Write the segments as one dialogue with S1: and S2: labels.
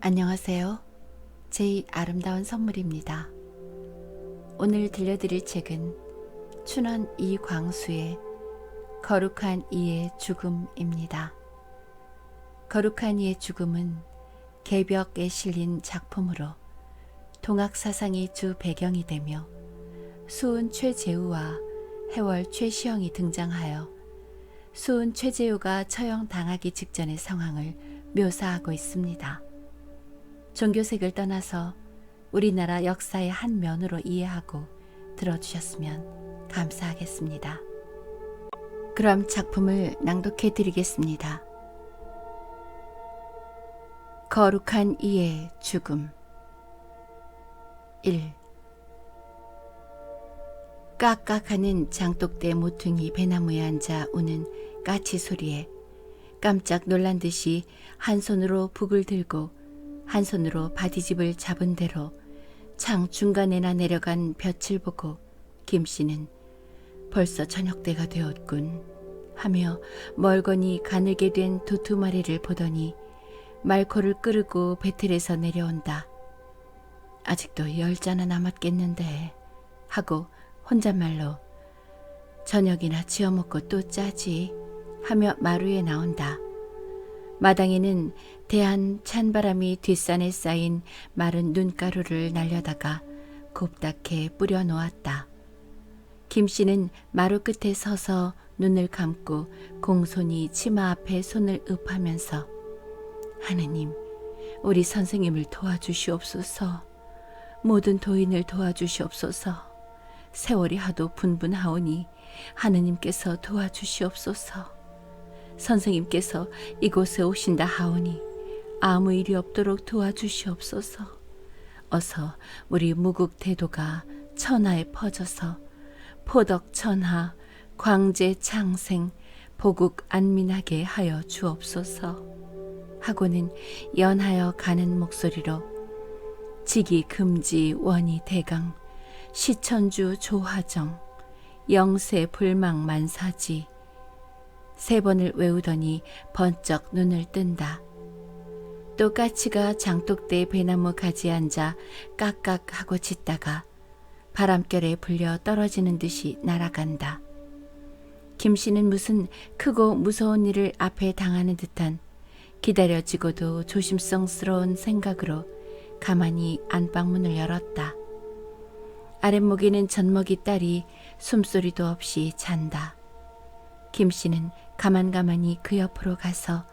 S1: 안녕하세요. 제 아름다운 선물입니다. 오늘 들려드릴 책은 춘원 이광수의 거룩한 이의 죽음입니다. 거룩한 이의 죽음은 개벽에 실린 작품으로 동학 사상이 주 배경이 되며 수은 최재우와 해월 최시영이 등장하여 수은 최재우가 처형당하기 직전의 상황을 묘사하고 있습니다. 종교색을 떠나서 우리나라 역사의 한 면으로 이해하고 들어주셨으면 감사하겠습니다. 그럼 작품을 낭독해 드리겠습니다. 거룩한 이의 죽음 1. 깍깍하는 장독대 모퉁이 배나무에 앉아 우는 까치 소리에 깜짝 놀란 듯이 한 손으로 북을 들고 한 손으로 바디집을 잡은 대로 창 중간에나 내려간 볕을 보고 김씨는 벌써 저녁때가 되었군 하며 멀거니 가늘게 된 두 마리를 보더니 말코를 끄르고 배틀에서 내려온다. 아직도 10자나 남았겠는데 하고 혼잣말로 저녁이나 지어 먹고 또 짜지 하며 마루에 나온다. 마당에는 대한 찬바람이 뒷산에 쌓인 마른 눈가루를 날려다가 곱게 뿌려 놓았다. 김씨는 마루 끝에 서서 눈을 감고 공손히 치마 앞에 손을 읍하면서 하느님, 우리 선생님을 도와주시옵소서. 모든 도인을 도와주시옵소서. 세월이 하도 분분하오니 하느님께서 도와주시옵소서. 선생님께서 이곳에 오신다 하오니 아무 일이 없도록 도와주시옵소서. 어서 우리 무국대도가 천하에 퍼져서 포덕천하 광재 창생 보국 안민하게 하여 주옵소서 하고는 연하여 가는 목소리로 지기 금지 원이 대강 시천주 조화정 영세 불망 만사지 3번을 외우더니 번쩍 눈을 뜬다. 또 까치가 장독대 배나무 가지에 앉아 깍깍하고 짖다가 바람결에 불려 떨어지는 듯이 날아간다. 김씨는 무슨 크고 무서운 일을 앞에 당하는 듯한 기다려지고도 조심성스러운 생각으로 가만히 안방문을 열었다. 아랫목에는 젖먹이 딸이 숨소리도 없이 잔다. 김씨는 가만히 그 옆으로 가서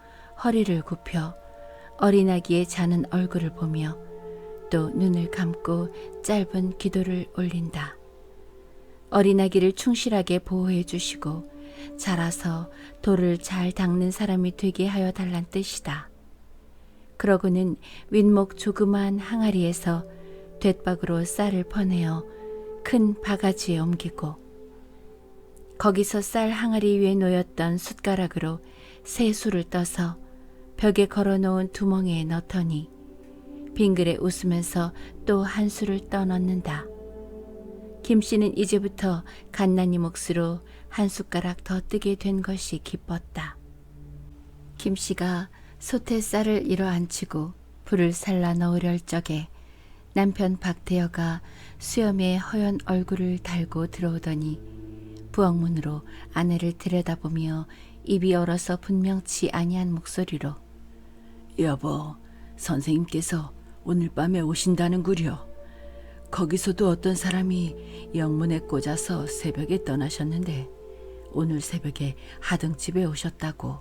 S1: 허리를 굽혀 어린아기의 자는 얼굴을 보며 또 눈을 감고 짧은 기도를 올린다. 어린아기를 충실하게 보호해 주시고 자라서 돌을 잘 닦는 사람이 되게 하여 달란 뜻이다. 그러고는 윗목 조그만 항아리에서 돛박으로 쌀을 퍼내어 큰 바가지에 옮기고 거기서 쌀 항아리 위에 놓였던 숟가락으로 새 술을 떠서 벽에 걸어놓은 두멍에 넣더니 빙그레 웃으면서 또 한 술을 떠넣는다. 김씨는 이제부터 갓난이 몫으로 한 숟가락 더 뜨게 된 것이 기뻤다. 김씨가 솥에 쌀을 일어앉히고 불을 살라 넣으려 적에 남편 박대여가 수염에 허연 얼굴을 달고 들어오더니 부엌문으로 아내를 들여다보며 입이 얼어서 분명치 아니한 목소리로 여보, 선생님께서 오늘 밤에 오신다는구려. 거기서도 어떤 사람이 영문에 꽂아서 새벽에 떠나셨는데 오늘 새벽에 하등집에 오셨다고.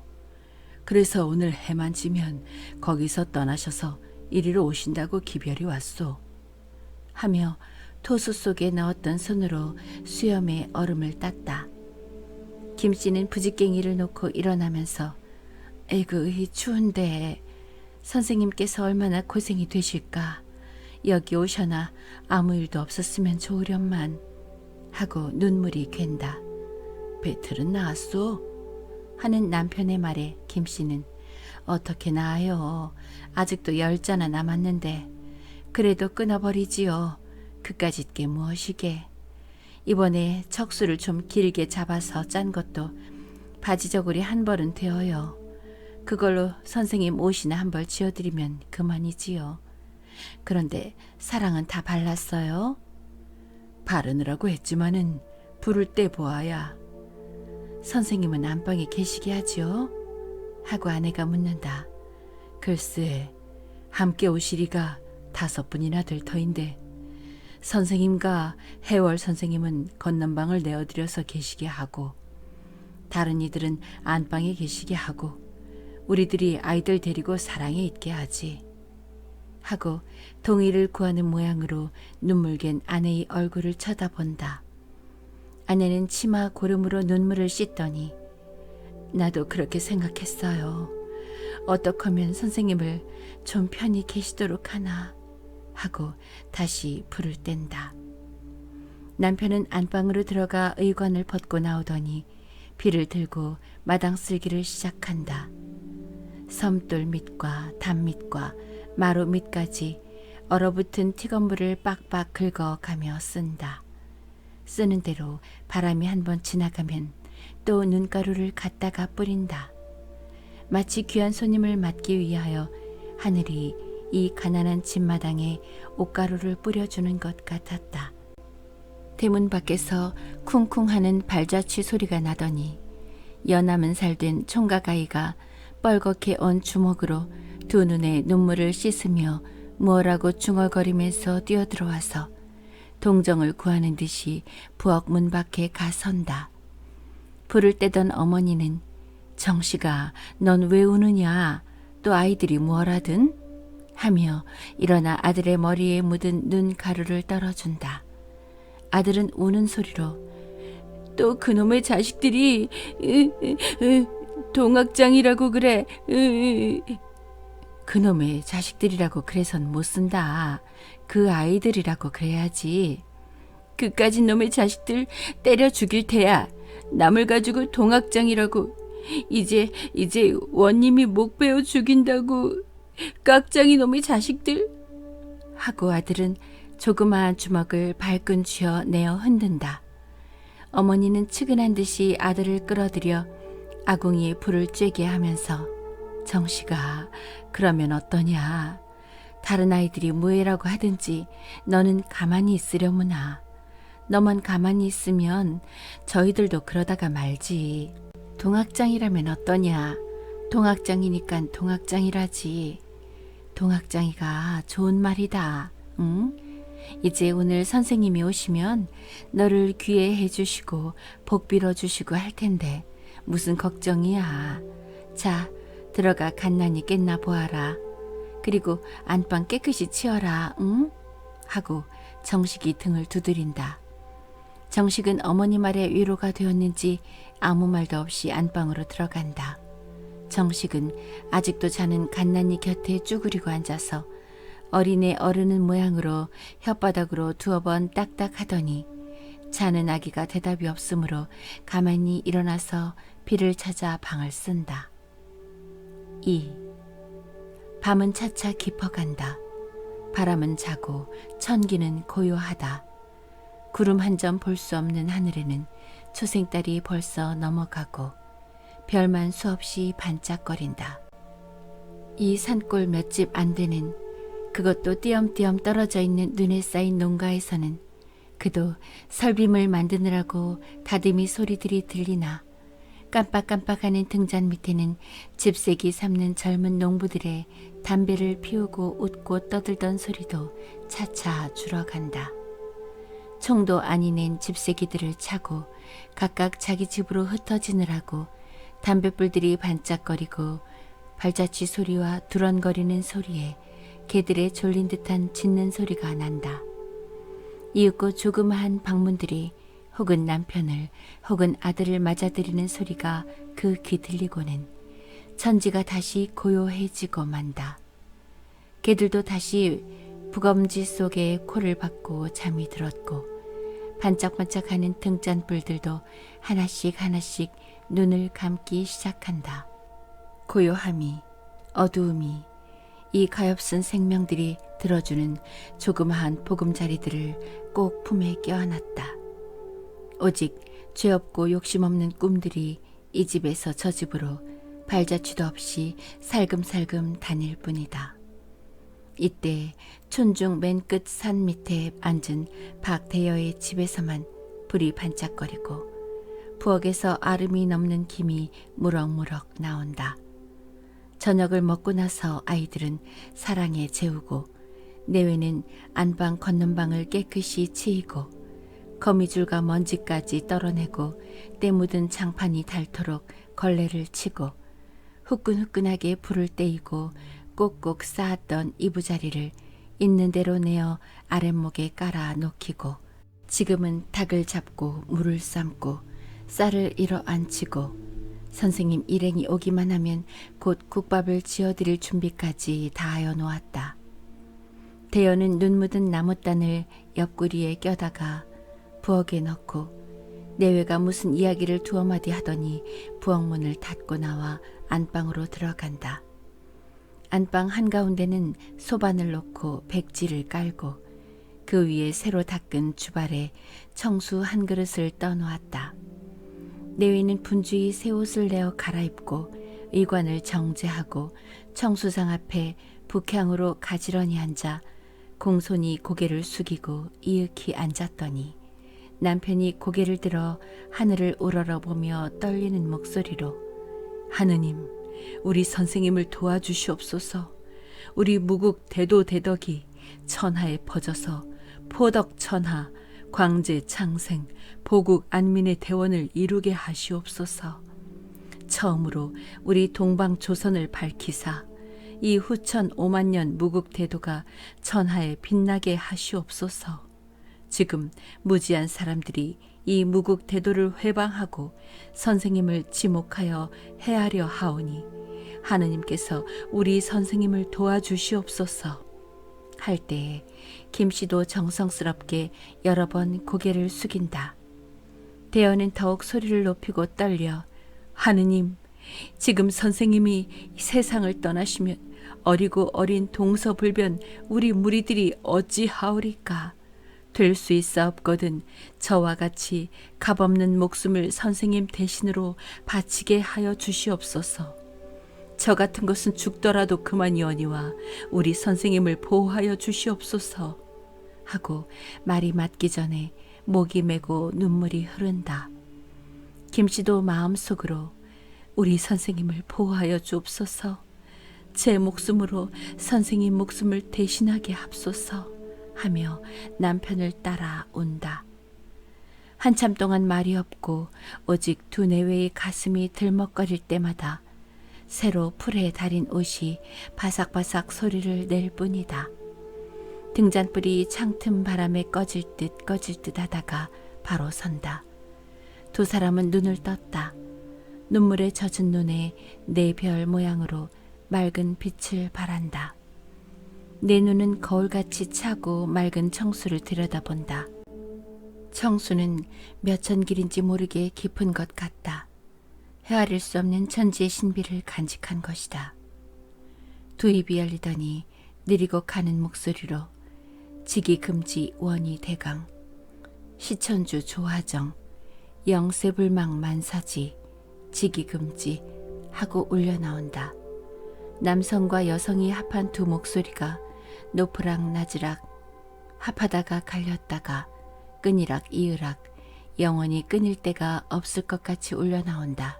S1: 그래서 오늘 해만 지면 거기서 떠나셔서 이리로 오신다고 기별이 왔소. 하며 토수 속에 넣었던 손으로 수염에 얼음을 땄다. 김씨는 부직갱이를 놓고 일어나면서 에그 추운데 선생님께서 얼마나 고생이 되실까. 여기 오셔나 아무 일도 없었으면 좋으련만 하고 눈물이 괜다. 배틀은 나았소? 하는 남편의 말에 김씨는 어떻게 나아요. 아직도 10자나 남았는데 그래도 끊어버리지요. 그까짓 게 무엇이게. 이번에 척수를 좀 길게 잡아서 짠 것도 바지저고리 한 벌은 되어요. 그걸로 선생님 옷이나 한 벌 지어드리면 그만이지요. 그런데 사랑은 다 발랐어요? 바르느라고 했지만은 불을 때 보아야. 선생님은 안방에 계시게 하지요? 하고 아내가 묻는다. 글쎄, 함께 오시리가 5분이나 될 터인데 선생님과 해월 선생님은 건넌방을 내어드려서 계시게 하고 다른 이들은 안방에 계시게 하고 우리들이 아이들 데리고 사랑에 있게 하지. 하고 동의를 구하는 모양으로 눈물갠 아내의 얼굴을 쳐다본다. 아내는 치마 고름으로 눈물을 씻더니 나도 그렇게 생각했어요. 어떻게 하면 선생님을 좀 편히 계시도록 하나 하고 다시 불을 뗀다. 남편은 안방으로 들어가 의관을 벗고 나오더니 비를 들고 마당 쓸기를 시작한다. 섬돌 밑과 담밑과 마루 밑까지 얼어붙은 티건물을 빡빡 긁어가며 쓴다. 쓰는 대로 바람이 한번 지나가면 또 눈가루를 갖다가 뿌린다. 마치 귀한 손님을 맞기 위하여 하늘이 이 가난한 집마당에 옷가루를 뿌려주는 것 같았다. 대문 밖에서 쿵쿵하는 발자취 소리가 나더니 연함은 살된 총각아이가 뻘겋게 온 주먹으로 두 눈에 눈물을 씻으며 무엇라고 중얼거리면서 뛰어들어와서 동정을 구하는 듯이 부엌 문 밖에 가선다. 불을 떼던 어머니는 정씨가 넌 왜 우느냐, 또 아이들이 무엇하든 하며 일어나 아들의 머리에 묻은 눈 가루를 떨어준다. 아들은 우는 소리로 또 그놈의 자식들이 동학장이라고 그래. 그놈의 자식들이라고 그래선 못 쓴다. 그 아이들이라고 그래야지. 그까진 놈의 자식들 때려 죽일 테야. 남을 가지고 동학장이라고. 이제 원님이 목 베어 죽인다고. 깍장이 놈의 자식들. 하고 아들은 조그마한 주먹을 발끈 쥐어 내어 흔든다. 어머니는 측은한 듯이 아들을 끌어들여 아궁이에 불을 쬐게 하면서 정씨가 그러면 어떠냐. 다른 아이들이 무해라고 하든지 너는 가만히 있으려무나. 너만 가만히 있으면 저희들도 그러다가 말지. 동학장이라면 어떠냐. 동학장이니깐 동학장이라지. 동학장이가 좋은 말이다. 응? 이제 오늘 선생님이 오시면 너를 귀해해 주시고 복 빌어주시고 할 텐데 무슨 걱정이야. 자, 들어가 갓난이 깼나 보아라. 그리고 안방 깨끗이 치워라. 응? 하고 정식이 등을 두드린다. 정식은 어머니 말에 위로가 되었는지 아무 말도 없이 안방으로 들어간다. 정식은 아직도 자는 갓난이 곁에 쭈그리고 앉아서 어린애 어르는 모양으로 혓바닥으로 2번 딱딱하더니 자는 아기가 대답이 없으므로 가만히 일어나서 비를 찾아 방을 쓴다. 2. 밤은 차차 깊어간다. 바람은 자고 천기는 고요하다. 구름 한 점 볼 수 없는 하늘에는 초생달이 벌써 넘어가고 별만 수없이 반짝거린다. 이 산골 몇 집 안 되는, 그것도 띄엄띄엄 떨어져 있는 눈에 쌓인 농가에서는 그도 설빔을 만드느라고 다듬이 소리들이 들리나 깜빡깜빡하는 등잔 밑에는 집세기 삶는 젊은 농부들의 담배를 피우고 웃고 떠들던 소리도 차차 줄어간다. 총도 아니 낸 집세기들을 차고 각각 자기 집으로 흩어지느라고 담뱃불들이 반짝거리고 발자취 소리와 두런거리는 소리에 개들의 졸린 듯한 짖는 소리가 난다. 이윽고 조그마한 방문들이 혹은 남편을 혹은 아들을 맞아들이는 소리가 그 귀 들리고는 천지가 다시 고요해지고 만다. 개들도 다시 부검지 속에 코를 박고 잠이 들었고 반짝반짝하는 등잔불들도 하나씩 하나씩 눈을 감기 시작한다. 고요함이, 어두움이 이 가엾은 생명들이 들어주는 조그마한 보금자리들을 꼭 품에 껴안았다. 오직 죄 없고 욕심 없는 꿈들이 이 집에서 저 집으로 발자취도 없이 살금살금 다닐 뿐이다. 이때 촌중 맨 끝 산 밑에 앉은 박대여의 집에서만 불이 반짝거리고 부엌에서 아름이 넘는 김이 무럭무럭 나온다. 저녁을 먹고 나서 아이들은 사랑에 재우고 내외는 안방 건넌방을 깨끗이 치이고 거미줄과 먼지까지 떨어내고 때 묻은 장판이 닳도록 걸레를 치고 후끈후끈하게 불을 떼이고 꼭꼭 쌓았던 이부자리를 있는 대로 내어 아랫목에 깔아 놓기고 지금은 닭을 잡고 물을 삶고 쌀을 일어 앉히고 선생님 일행이 오기만 하면 곧 국밥을 지어드릴 준비까지 다 하여 놓았다. 대여는 눈 묻은 나무단을 옆구리에 껴다가 부엌에 넣고 내외가 무슨 이야기를 두어 마디 하더니 부엌문을 닫고 나와 안방으로 들어간다. 안방 한가운데는 소반을 놓고 백지를 깔고 그 위에 새로 닦은 주발에 청수 한 그릇을 떠놓았다. 내외는 분주히 새 옷을 내어 갈아입고 의관을 정제하고 청수상 앞에 북향으로 가지런히 앉아 공손히 고개를 숙이고 이윽히 앉았더니 남편이 고개를 들어 하늘을 우러러보며 떨리는 목소리로 하느님, 우리 선생님을 도와주시옵소서. 우리 무국 대도대덕이 천하에 퍼져서 포덕천하, 광제창생, 보국 안민의 대원을 이루게 하시옵소서. 처음으로 우리 동방조선을 밝히사 이 후천 5만 년 무국 대도가 천하에 빛나게 하시옵소서. 지금 무지한 사람들이 이 무국 대도를 회방하고 선생님을 지목하여 해하려 하오니 하느님께서 우리 선생님을 도와주시옵소서. 할 때에 김씨도 정성스럽게 여러 번 고개를 숙인다. 대여는 더욱 소리를 높이고 떨려 하느님, 지금 선생님이 세상을 떠나시면 어리고 어린 동서불변 우리 무리들이 어찌하오리까. 될 수 있사옵거든 저와 같이 값없는 목숨을 선생님 대신으로 바치게 하여 주시옵소서. 저 같은 것은 죽더라도 그만이오니와 우리 선생님을 보호하여 주시옵소서 하고 말이 맞기 전에 목이 메고 눈물이 흐른다. 김씨도 마음속으로 우리 선생님을 보호하여 주옵소서. 제 목숨으로 선생님 목숨을 대신하게 합소서 하며 남편을 따라 운다. 한참 동안 말이 없고 오직 두 내외의 가슴이 들먹거릴 때마다 새로 풀에 달인 옷이 바삭바삭 소리를 낼 뿐이다. 등잔불이 창틈 바람에 꺼질 듯 하다가 바로 선다. 두 사람은 눈을 떴다. 눈물에 젖은 눈에 네 별 모양으로 맑은 빛을 발한다. 내 눈은 거울같이 차고 맑은 청수를 들여다본다. 청수는 몇천 길인지 모르게 깊은 것 같다. 헤아릴 수 없는 천지의 신비를 간직한 것이다. 두 입이 열리더니 느리고 가는 목소리로 지기금지 원이 대강, 시천주 조화정, 영세불망 만사지, 지기금지 하고 울려 나온다. 남성과 여성이 합한 두 목소리가 노프락 나즈락 합하다가 갈렸다가 끊이락 이으락 영원히 끊일 때가 없을 것 같이 울려 나온다.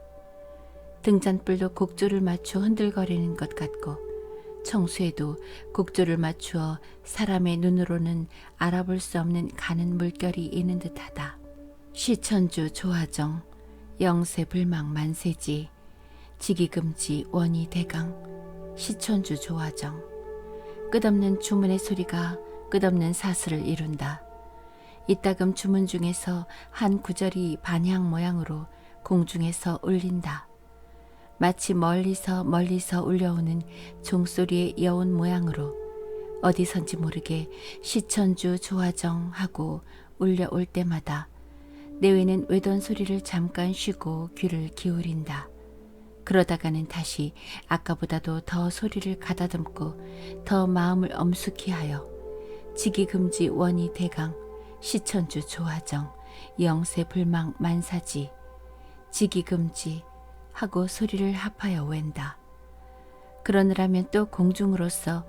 S1: 등잔불도 곡조를 맞춰 흔들거리는 것 같고 청수에도 곡조를 맞추어 사람의 눈으로는 알아볼 수 없는 가는 물결이 있는 듯하다. 시천주 조화정, 영세불망 만세지, 지기금지 원이 대강, 시천주 조화정. 끝없는 주문의 소리가 끝없는 사슬을 이룬다. 이따금 주문 중에서 한 구절이 반향 모양으로 공중에서 울린다. 마치 멀리서 울려오는 종소리의 여운 모양으로 어디선지 모르게 시천주 조화정 하고 울려올 때마다 내외는 외던 소리를 잠깐 쉬고 귀를 기울인다. 그러다가는 다시 아까보다도 더 소리를 가다듬고 더 마음을 엄숙히 하여 지기금지 원이 대강, 시천주 조화정, 영세불망 만사지, 지기금지 하고 소리를 합하여 웬다. 그러느라면 또 공중으로서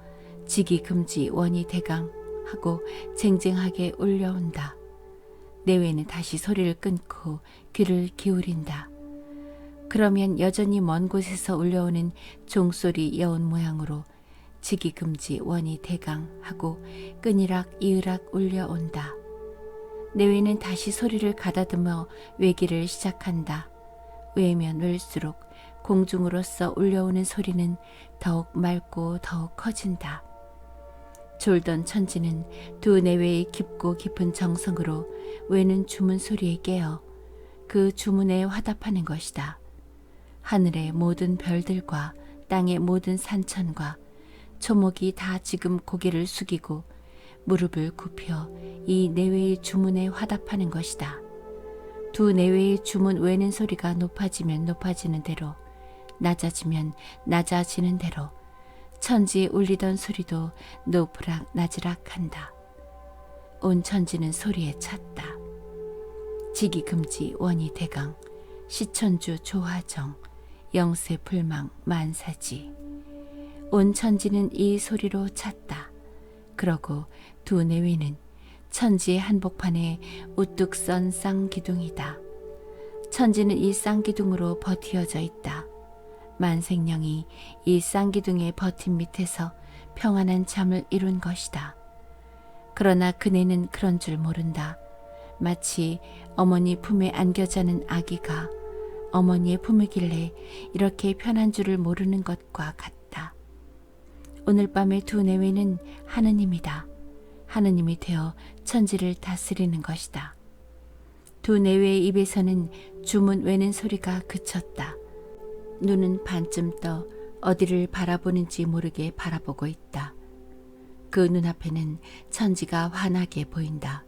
S1: 지기 금지 원이 대강 하고 쟁쟁하게 울려온다. 내외는 다시 소리를 끊고 귀를 기울인다. 그러면 여전히 먼 곳에서 울려오는 종소리 여운 모양으로 지기 금지 원이 대강 하고 끈이락 이으락 울려온다. 내외는 다시 소리를 가다듬어 외기를 시작한다. 외면 외일수록 공중으로서 울려오는 소리는 더욱 맑고 더욱 커진다. 졸던 천지는 두 내외의 깊고 깊은 정성으로 외는 주문 소리에 깨어 그 주문에 화답하는 것이다. 하늘의 모든 별들과 땅의 모든 산천과 초목이 다 지금 고개를 숙이고 무릎을 굽혀 이 내외의 주문에 화답하는 것이다. 두 내외의 주문 외는 소리가 높아지면 높아지는 대로 낮아지면 낮아지는 대로 천지에 울리던 소리도 높으락 낮으락 한다. 온 천지는 소리에 찼다. 지기 금지 원이 대강 시천주 조화정 영세 불망 만사지. 온 천지는 이 소리로 찼다. 그러고 두 내외는 천지의 한복판에 우뚝 선 쌍기둥이다. 천지는 이 쌍기둥으로 버티어져 있다. 만생령이 이 쌍기둥의 버팀 밑에서 평안한 잠을 이룬 것이다. 그러나 그네는 그런 줄 모른다. 마치 어머니 품에 안겨 자는 아기가 어머니의 품이길래 이렇게 편한 줄을 모르는 것과 같다. 오늘 밤의 두 내외는 하느님이다. 하느님이 되어 천지를 다스리는 것이다. 두 내외의 입에서는 주문 외는 소리가 그쳤다. 눈은 반쯤 떠 어디를 바라보는지 모르게 바라보고 있다. 그 눈앞에는 천지가 환하게 보인다.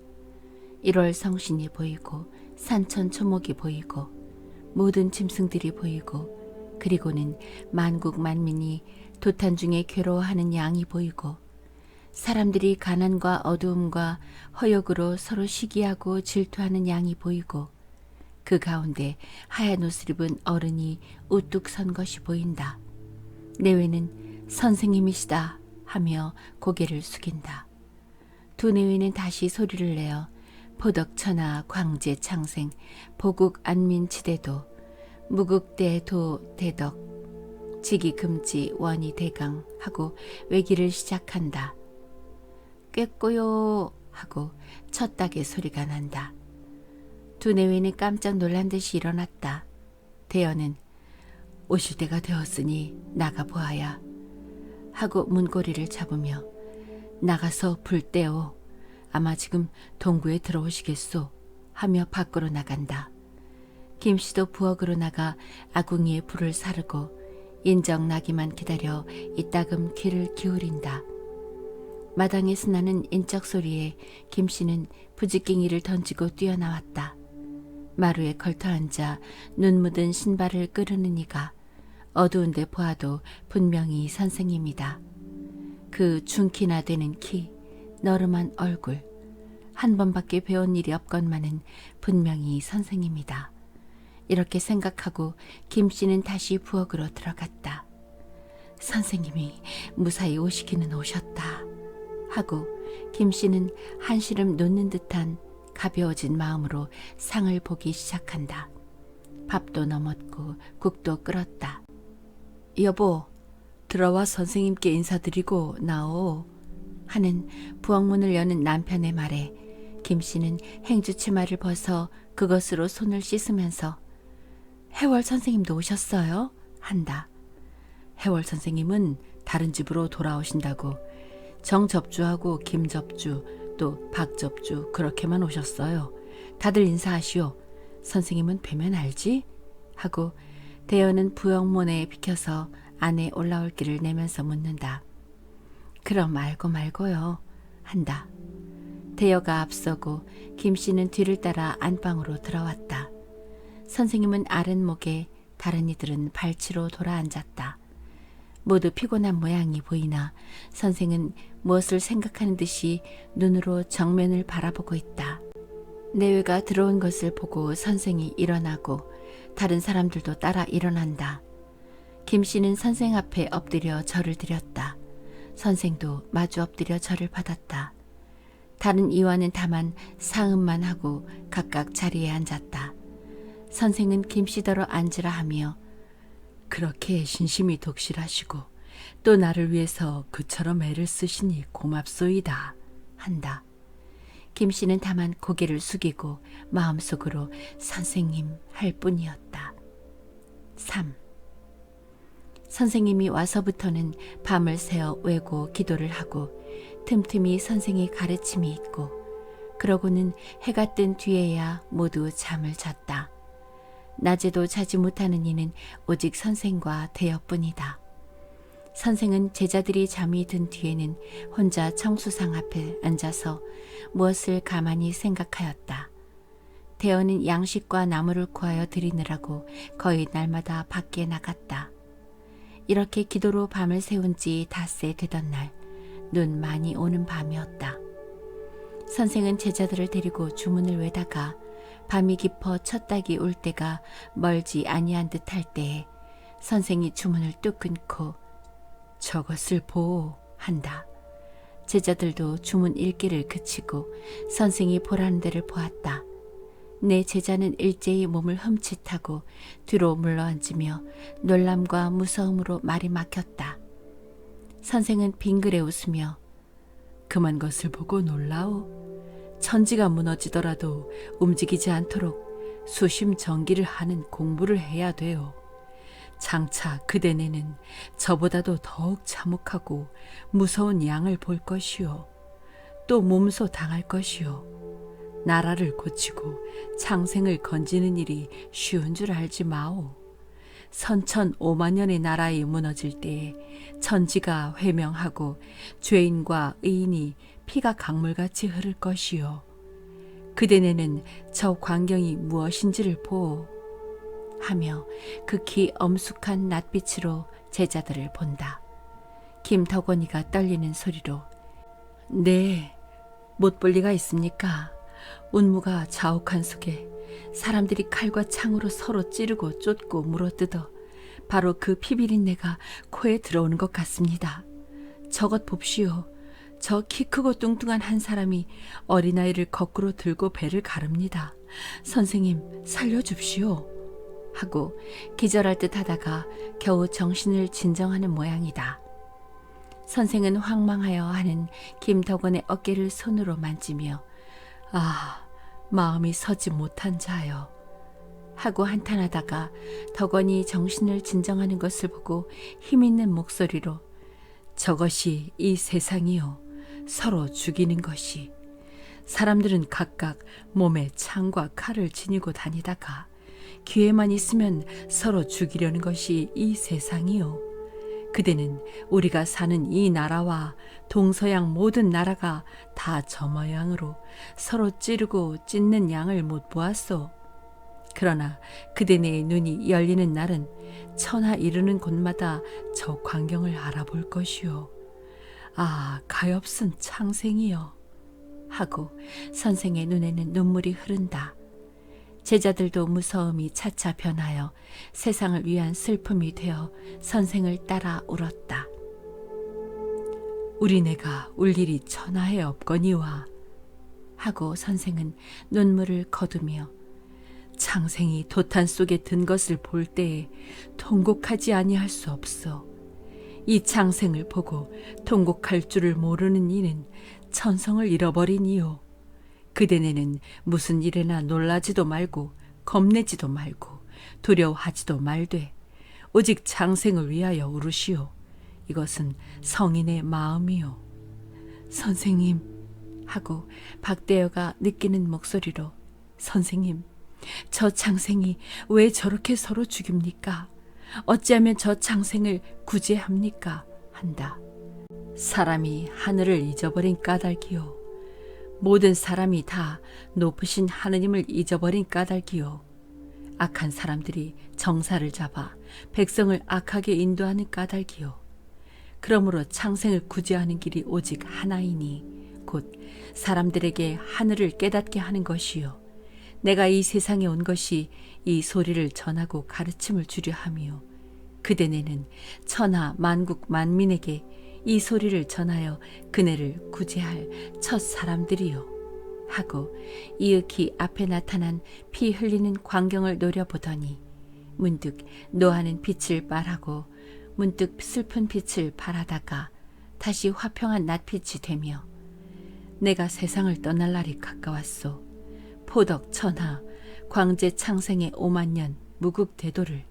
S1: 1월 성신이 보이고 산천 초목이 보이고 모든 짐승들이 보이고 그리고는 만국 만민이 도탄 중에 괴로워하는 양이 보이고 사람들이 가난과 어두움과 허욕으로 서로 시기하고 질투하는 양이 보이고 그 가운데 하얀 옷을 입은 어른이 우뚝 선 것이 보인다. 내외는 선생님이시다 하며 고개를 숙인다. 두 내외는 다시 소리를 내어 포덕천하 광제 창생 보국 안민치대도 무국대도 대덕 지기 금지 원이 대강 하고 외기를 시작한다. 꿰꼬요 하고 첫 닭의 소리가 난다. 두 내외는 깜짝 놀란 듯이 일어났다. 대여는 오실 때가 되었으니 나가 보아야 하고 문고리를 잡으며 나가서 불 떼어 아마 지금 동구에 들어오시겠소 하며 밖으로 나간다. 김씨도 부엌으로 나가 아궁이에 불을 사르고 인정 나기만 기다려 이따금 귀를 기울인다. 마당에서 나는 인적 소리에 김씨는 부지깽이를 던지고 뛰어나왔다. 마루에 걸터앉아 눈 묻은 신발을 끄르는 이가 어두운데 보아도 분명히 선생님이다. 그 중키나 되는 키, 너름한 얼굴, 한 번밖에 배운 일이 없건만은 분명히 선생님이다. 이렇게 생각하고 김씨는 다시 부엌으로 들어갔다. 선생님이 무사히 오시기는 오셨다 하고 김씨는 한시름 놓는 듯한 가벼워진 마음으로 상을 보기 시작한다. 밥도 넘었고 국도 끓었다. 여보, 들어와 선생님께 인사드리고 나오 하는 부엌문을 여는 남편의 말에 김씨는 행주치마를 벗어 그것으로 손을 씻으면서 해월 선생님도 오셨어요? 한다. 해월 선생님은 다른 집으로 돌아오신다고 정접주하고 김접주 또 박접주 그렇게만 오셨어요. 다들 인사하시오. 선생님은 뵈면 알지? 하고 대여는 부엌문에 비켜서 안에 올라올 길을 내면서 묻는다. 그럼 알고 말고요. 한다. 대여가 앞서고 김씨는 뒤를 따라 안방으로 들어왔다. 선생님은 아랫목에 다른 이들은 발치로 돌아앉았다. 모두 피곤한 모양이 보이나 선생은 무엇을 생각하는 듯이 눈으로 정면을 바라보고 있다. 내외가 들어온 것을 보고 선생이 일어나고 다른 사람들도 따라 일어난다. 김 씨는 선생 앞에 엎드려 절을 드렸다. 선생도 마주 엎드려 절을 받았다. 다른 이와는 다만 상음만 하고 각각 자리에 앉았다. 선생은 김 씨더러 앉으라 하며 그렇게 신심이 독실하시고 또 나를 위해서 그처럼 애를 쓰시니 고맙소이다 한다. 김 씨는 다만 고개를 숙이고 마음속으로 선생님 할 뿐이었다. 3. 선생님이 와서부터는 밤을 새어 외고 기도를 하고 틈틈이 선생의 가르침이 있고 그러고는 해가 뜬 뒤에야 모두 잠을 잤다. 낮에도 자지 못하는 이는 오직 선생과 대여뿐이다. 선생은 제자들이 잠이 든 뒤에는 혼자 청수상 앞에 앉아서 무엇을 가만히 생각하였다. 대여는 양식과 나무를 구하여 드리느라고 거의 날마다 밖에 나갔다. 이렇게 기도로 밤을 새운 지 닷새 되던 날, 눈 많이 오는 밤이었다. 선생은 제자들을 데리고 주문을 외다가 밤이 깊어 첫 닭이 울 때가 멀지 아니한 듯 할 때에 선생이 주문을 뚝 끊고 저것을 보오 한다. 제자들도 주문 읽기를 그치고 선생이 보라는 데를 보았다. 내 제자는 일제히 몸을 흠칫하고 뒤로 물러앉으며 놀람과 무서움으로 말이 막혔다. 선생은 빙그레 웃으며 그만 것을 보고 놀라오. 천지가 무너지더라도 움직이지 않도록 수심정기를 하는 공부를 해야 돼요. 장차 그대네는 저보다도 더욱 참혹하고 무서운 양을 볼 것이요. 또 몸소 당할 것이요. 나라를 고치고 창생을 건지는 일이 쉬운 줄 알지 마오. 선천 5만 년의 나라에 무너질 때에 천지가 회명하고 죄인과 의인이 피가 강물같이 흐를 것이요. 그대네는 저 광경이 무엇인지를 보오. 하며 극히 엄숙한 낯빛으로 제자들을 본다. 김덕원이가 떨리는 소리로 네, 못 볼 리가 있습니까? 운무가 자욱한 속에 사람들이 칼과 창으로 서로 찌르고 쫓고 물어뜯어 바로 그 피비린내가 코에 들어오는 것 같습니다. 저것 봅시오. 저 키 크고 뚱뚱한 한 사람이 어린아이를 거꾸로 들고 배를 가릅니다. 선생님 살려줍시오. 하고 기절할 듯 하다가 겨우 정신을 진정하는 모양이다. 선생은 황망하여 하는 김덕원의 어깨를 손으로 만지며 아, 마음이 서지 못한 자여 하고 한탄하다가 덕원이 정신을 진정하는 것을 보고 힘있는 목소리로 저것이 이 세상이요. 서로 죽이는 것이. 사람들은 각각 몸에 창과 칼을 지니고 다니다가 기회만 있으면 서로 죽이려는 것이 이 세상이요. 그대는 우리가 사는 이 나라와 동서양 모든 나라가 다 저 모양으로 서로 찌르고 찢는 양을 못 보았소. 그러나 그대네의 눈이 열리는 날은 천하 이르는 곳마다 저 광경을 알아볼 것이요. 아, 가엾은 창생이여. 하고 선생의 눈에는 눈물이 흐른다. 제자들도 무서움이 차차 변하여 세상을 위한 슬픔이 되어 선생을 따라 울었다. 우리네가 울 일이 천하에 없거니와 하고 선생은 눈물을 거두며 창생이 도탄 속에 든 것을 볼 때에 통곡하지 아니할 수 없어. 이 창생을 보고 통곡할 줄을 모르는 이는 천성을 잃어버린 이요. 그대네는 무슨 일에나 놀라지도 말고 겁내지도 말고 두려워하지도 말되 오직 창생을 위하여 울으시오. 이것은 성인의 마음이요. 선생님 하고 박대여가 느끼는 목소리로 선생님, 저 창생이 왜 저렇게 서로 죽입니까? 어찌하면 저 창생을 구제합니까? 한다. 사람이 하늘을 잊어버린 까닭이요. 모든 사람이 다 높으신 하느님을 잊어버린 까닭이요. 악한 사람들이 정사를 잡아 백성을 악하게 인도하는 까닭이요. 그러므로 창생을 구제하는 길이 오직 하나이니 곧 사람들에게 하늘을 깨닫게 하는 것이요. 내가 이 세상에 온 것이 이 소리를 전하고 가르침을 주려 함이요. 그대네는 천하 만국 만민에게 이 소리를 전하여 그네를 구제할 첫 사람들이요. 하고 이윽히 앞에 나타난 피 흘리는 광경을 노려보더니 문득 노하는 빛을 발하고 문득 슬픈 빛을 발하다가 다시 화평한 낮빛이 되며 내가 세상을 떠날 날이 가까웠소. 포덕 천하 광재 창생의 5만 년 무국대도를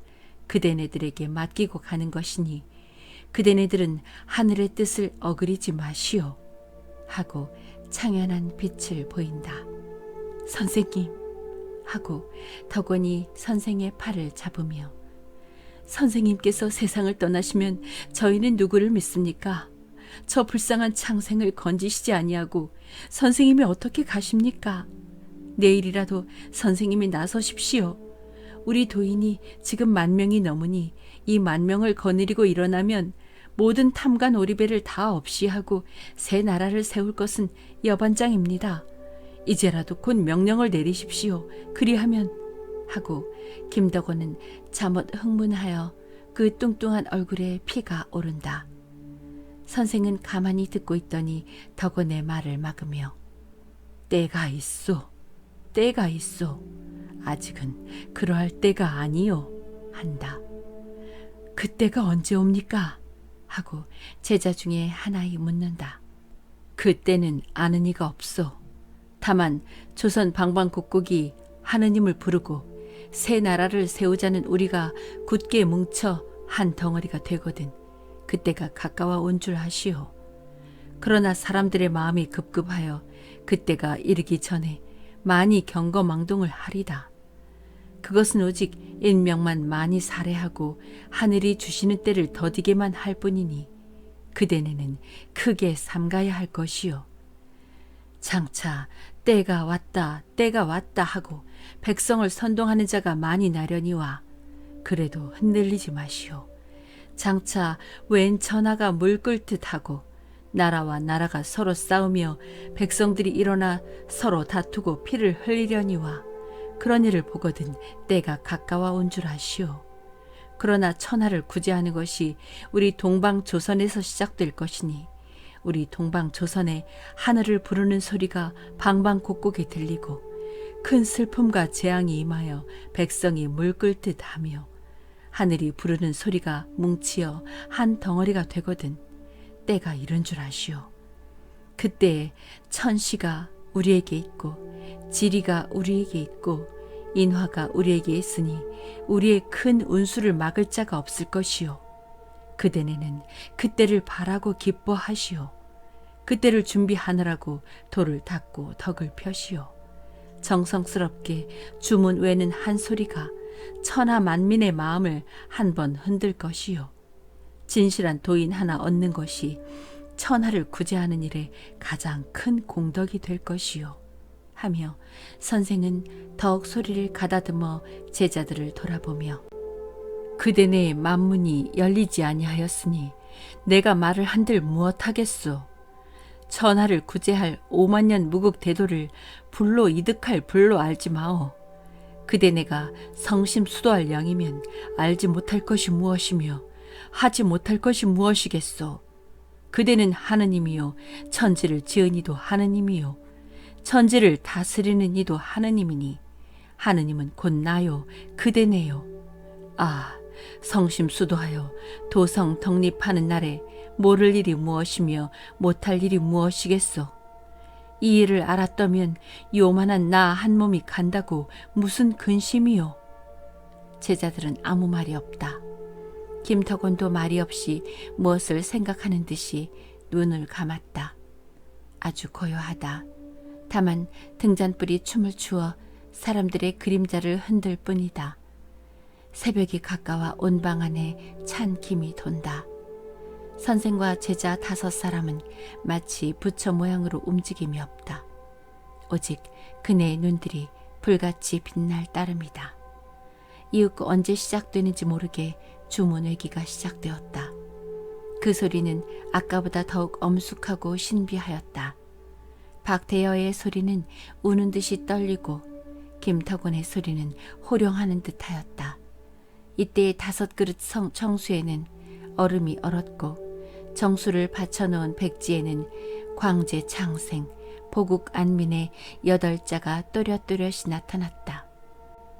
S1: 그대네들에게 맡기고 가는 것이니 그대네들은 하늘의 뜻을 어그리지 마시오. 하고 창연한 빛을 보인다. 선생님 하고 덕원이 선생의 팔을 잡으며 선생님께서 세상을 떠나시면 저희는 누구를 믿습니까? 저 불쌍한 창생을 건지시지 아니하고 선생님이 어떻게 가십니까? 내일이라도 선생님이 나서십시오. 우리 도인이 지금 10,000명이 넘으니 이 10,000명을 거느리고 일어나면 모든 탐관 오리배를 다 없이 하고 새 나라를 세울 것은 여반장입니다. 이제라도 곧 명령을 내리십시오. 그리하면 하고 김덕원은 잠옷 흥분하여 그 뚱뚱한 얼굴에 피가 오른다. 선생은 가만히 듣고 있더니 덕원의 말을 막으며 때가 있소. 때가 있소. 아직은 그러할 때가 아니요. 한다. 그때가 언제 옵니까? 하고 제자 중에 하나이 묻는다. 그때는 아는 이가 없소. 다만 조선 방방곡곡이 하느님을 부르고 새 나라를 세우자는 우리가 굳게 뭉쳐 한 덩어리가 되거든 그때가 가까워 온 줄 아시오. 그러나 사람들의 마음이 급급하여 그때가 이르기 전에 많이 경거망동을 하리다. 그것은 오직 인명만 많이 살해하고 하늘이 주시는 때를 더디게만 할 뿐이니 그대네는 크게 삼가야 할 것이요. 장차 때가 왔다 때가 왔다 하고 백성을 선동하는 자가 많이 나려니와 그래도 흔들리지 마시오. 장차 웬 천하가 물 끓듯 하고 나라와 나라가 서로 싸우며 백성들이 일어나 서로 다투고 피를 흘리려니와 그런 일을 보거든 때가 가까워 온 줄 아시오. 그러나 천하를 구제하는 것이 우리 동방조선에서 시작될 것이니 우리 동방조선에 하늘을 부르는 소리가 방방곡곡에 들리고 큰 슬픔과 재앙이 임하여 백성이 물 끓듯 하며 하늘이 부르는 소리가 뭉치어 한 덩어리가 되거든 때가 이른 줄 아시오. 그때에 천시가 우리에게 있고 지리가 우리에게 있고 인화가 우리에게 있으니 우리의 큰 운수를 막을 자가 없을 것이요. 그대네는 그때를 바라고 기뻐하시오. 그때를 준비하느라고 돌을 닦고 덕을 펴시오. 정성스럽게 주문 외는 한 소리가 천하 만민의 마음을 한번 흔들 것이요. 진실한 도인 하나 얻는 것이 천하를 구제하는 일에 가장 큰 공덕이 될 것이요. 하며 선생은 더욱 소리를 가다듬어 제자들을 돌아보며 그대네의 만문이 열리지 아니하였으니 내가 말을 한들 무엇하겠소. 천하를 구제할 5만 년 무국대도를 불로 이득할 불로 알지 마오. 그대네가 성심수도할 양이면 알지 못할 것이 무엇이며 하지 못할 것이 무엇이겠소. 그대는 하느님이요 천지를 지은 이도 하느님이요 천지를 다스리는 이도 하느님이니 하느님은 곧 나요 그대네요. 아, 성심수도하여 도성 독립하는 날에 모를 일이 무엇이며 못할 일이 무엇이겠소. 이 일을 알았다면 요만한 나 한 몸이 간다고 무슨 근심이요. 제자들은 아무 말이 없다. 김덕원도 말이 없이 무엇을 생각하는 듯이 눈을 감았다. 아주 고요하다. 다만 등잔불이 춤을 추어 사람들의 그림자를 흔들 뿐이다. 새벽이 가까워 온 방 안에 찬 김이 돈다. 선생과 제자 5사람은 마치 부처 모양으로 움직임이 없다. 오직 그네의 눈들이 불같이 빛날 따름이다. 이윽고 언제 시작되는지 모르게 주문외기가 시작되었다. 그 소리는 아까보다 더욱 엄숙하고 신비하였다. 박대여의 소리는 우는 듯이 떨리고 김덕원의 소리는 호령하는 듯하였다. 이때 5그릇 정수에는 얼음이 얼었고 정수를 받쳐놓은 백지에는 광제 창생, 보국 안민의 8자가 또렷또렷이 나타났다.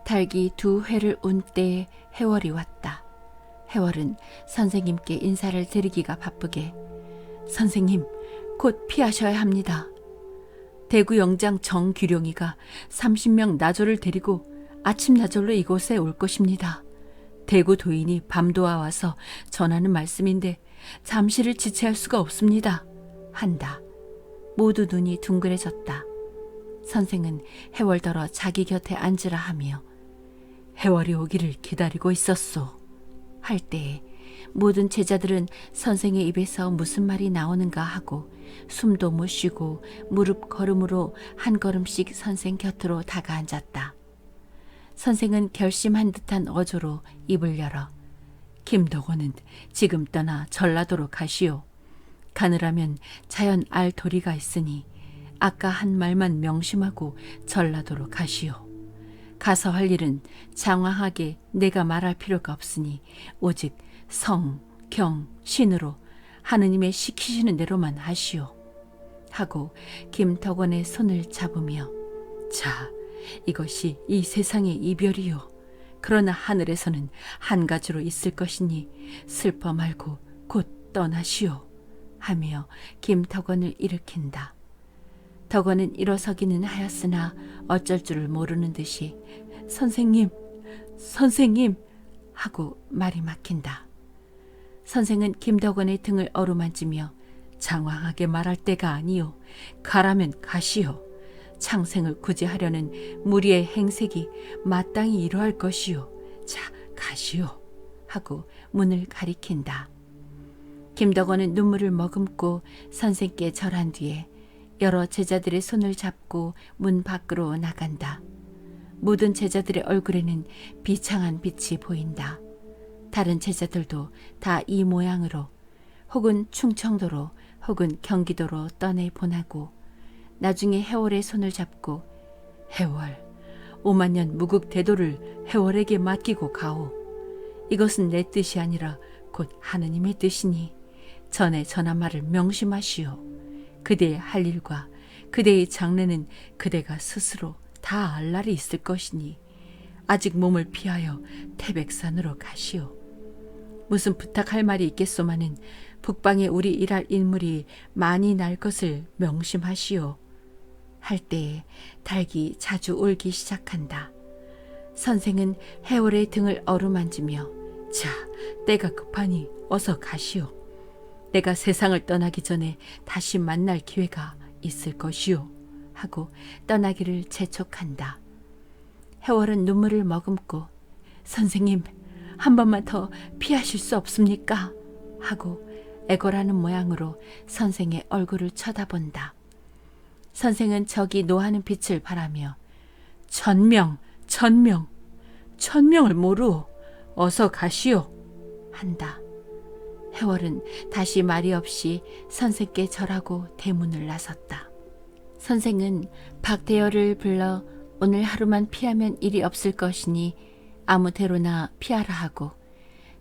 S1: 닭이 2회를 운 때에 해월이 왔다. 해월은 선생님께 인사를 드리기가 바쁘게 선생님, 곧 피하셔야 합니다. 대구 영장 정규룡이가 30명 나졸을 데리고 아침 나졸로 이곳에 올 것입니다. 대구 도인이 밤도와 와서 전하는 말씀인데 잠시를 지체할 수가 없습니다. 한다. 모두 눈이 둥그레졌다. 선생은 해월더러 자기 곁에 앉으라 하며 해월이 오기를 기다리고 있었소. 할 때에 모든 제자들은 선생의 입에서 무슨 말이 나오는가 하고 숨도 못 쉬고 무릎 걸음으로 한 걸음씩 선생 곁으로 다가앉았다. 선생은 결심한 듯한 어조로 입을 열어 김덕원은 지금 떠나 전라도로 가시오. 가느라면 자연 알 도리가 있으니 아까 한 말만 명심하고 전라도로 가시오. 가서 할 일은 장황하게 내가 말할 필요가 없으니 오직 성, 경, 신으로 하느님의 시키시는 대로만 하시오. 하고 김덕원의 손을 잡으며 자, 이것이 이 세상의 이별이요. 그러나 하늘에서는 한 가지로 있을 것이니 슬퍼 말고 곧 떠나시오. 하며 김덕원을 일으킨다. 덕원은 일어서기는 하였으나 어쩔 줄을 모르는 듯이 선생님, 선생님 하고 말이 막힌다. 선생은 김덕원의 등을 어루만지며 장황하게 말할 때가 아니요. 가라면 가시오. 창생을 구제하려는 무리의 행색이 마땅히 이러할 것이요. 자, 가시오. 하고 문을 가리킨다. 김덕원은 눈물을 머금고 선생께 절한 뒤에 여러 제자들의 손을 잡고 문 밖으로 나간다. 모든 제자들의 얼굴에는 비창한 빛이 보인다. 다른 제자들도 다 이 모양으로 혹은 충청도로 혹은 경기도로 떠내 보내고 나중에 해월의 손을 잡고 해월, 5만년 무국 대도를 해월에게 맡기고 가오. 이것은 내 뜻이 아니라 곧 하느님의 뜻이니 전에 전한 말을 명심하시오. 그대의 할 일과 그대의 장래는 그대가 스스로 다 알 날이 있을 것이니 아직 몸을 피하여 태백산으로 가시오. 무슨 부탁할 말이 있겠소마는 북방에 우리 일할 인물이 많이 날 것을 명심하시오. 할 때에 닭이 자주 울기 시작한다. 선생은 해월의 등을 어루만지며 자, 때가 급하니 어서 가시오. 내가 세상을 떠나기 전에 다시 만날 기회가 있을 것이오. 하고 떠나기를 재촉한다. 해월은 눈물을 머금고 선생님, 한 번만 더 피하실 수 없습니까? 하고 애걸하는 모양으로 선생의 얼굴을 쳐다본다. 선생은 저기 노하는 빛을 바라며 천명을 모르오. 어서 가시오. 한다. 해월은 다시 말이 없이 선생께 절하고 대문을 나섰다. 선생은 박대열을 불러 오늘 하루만 피하면 일이 없을 것이니 아무데로나 피하라 하고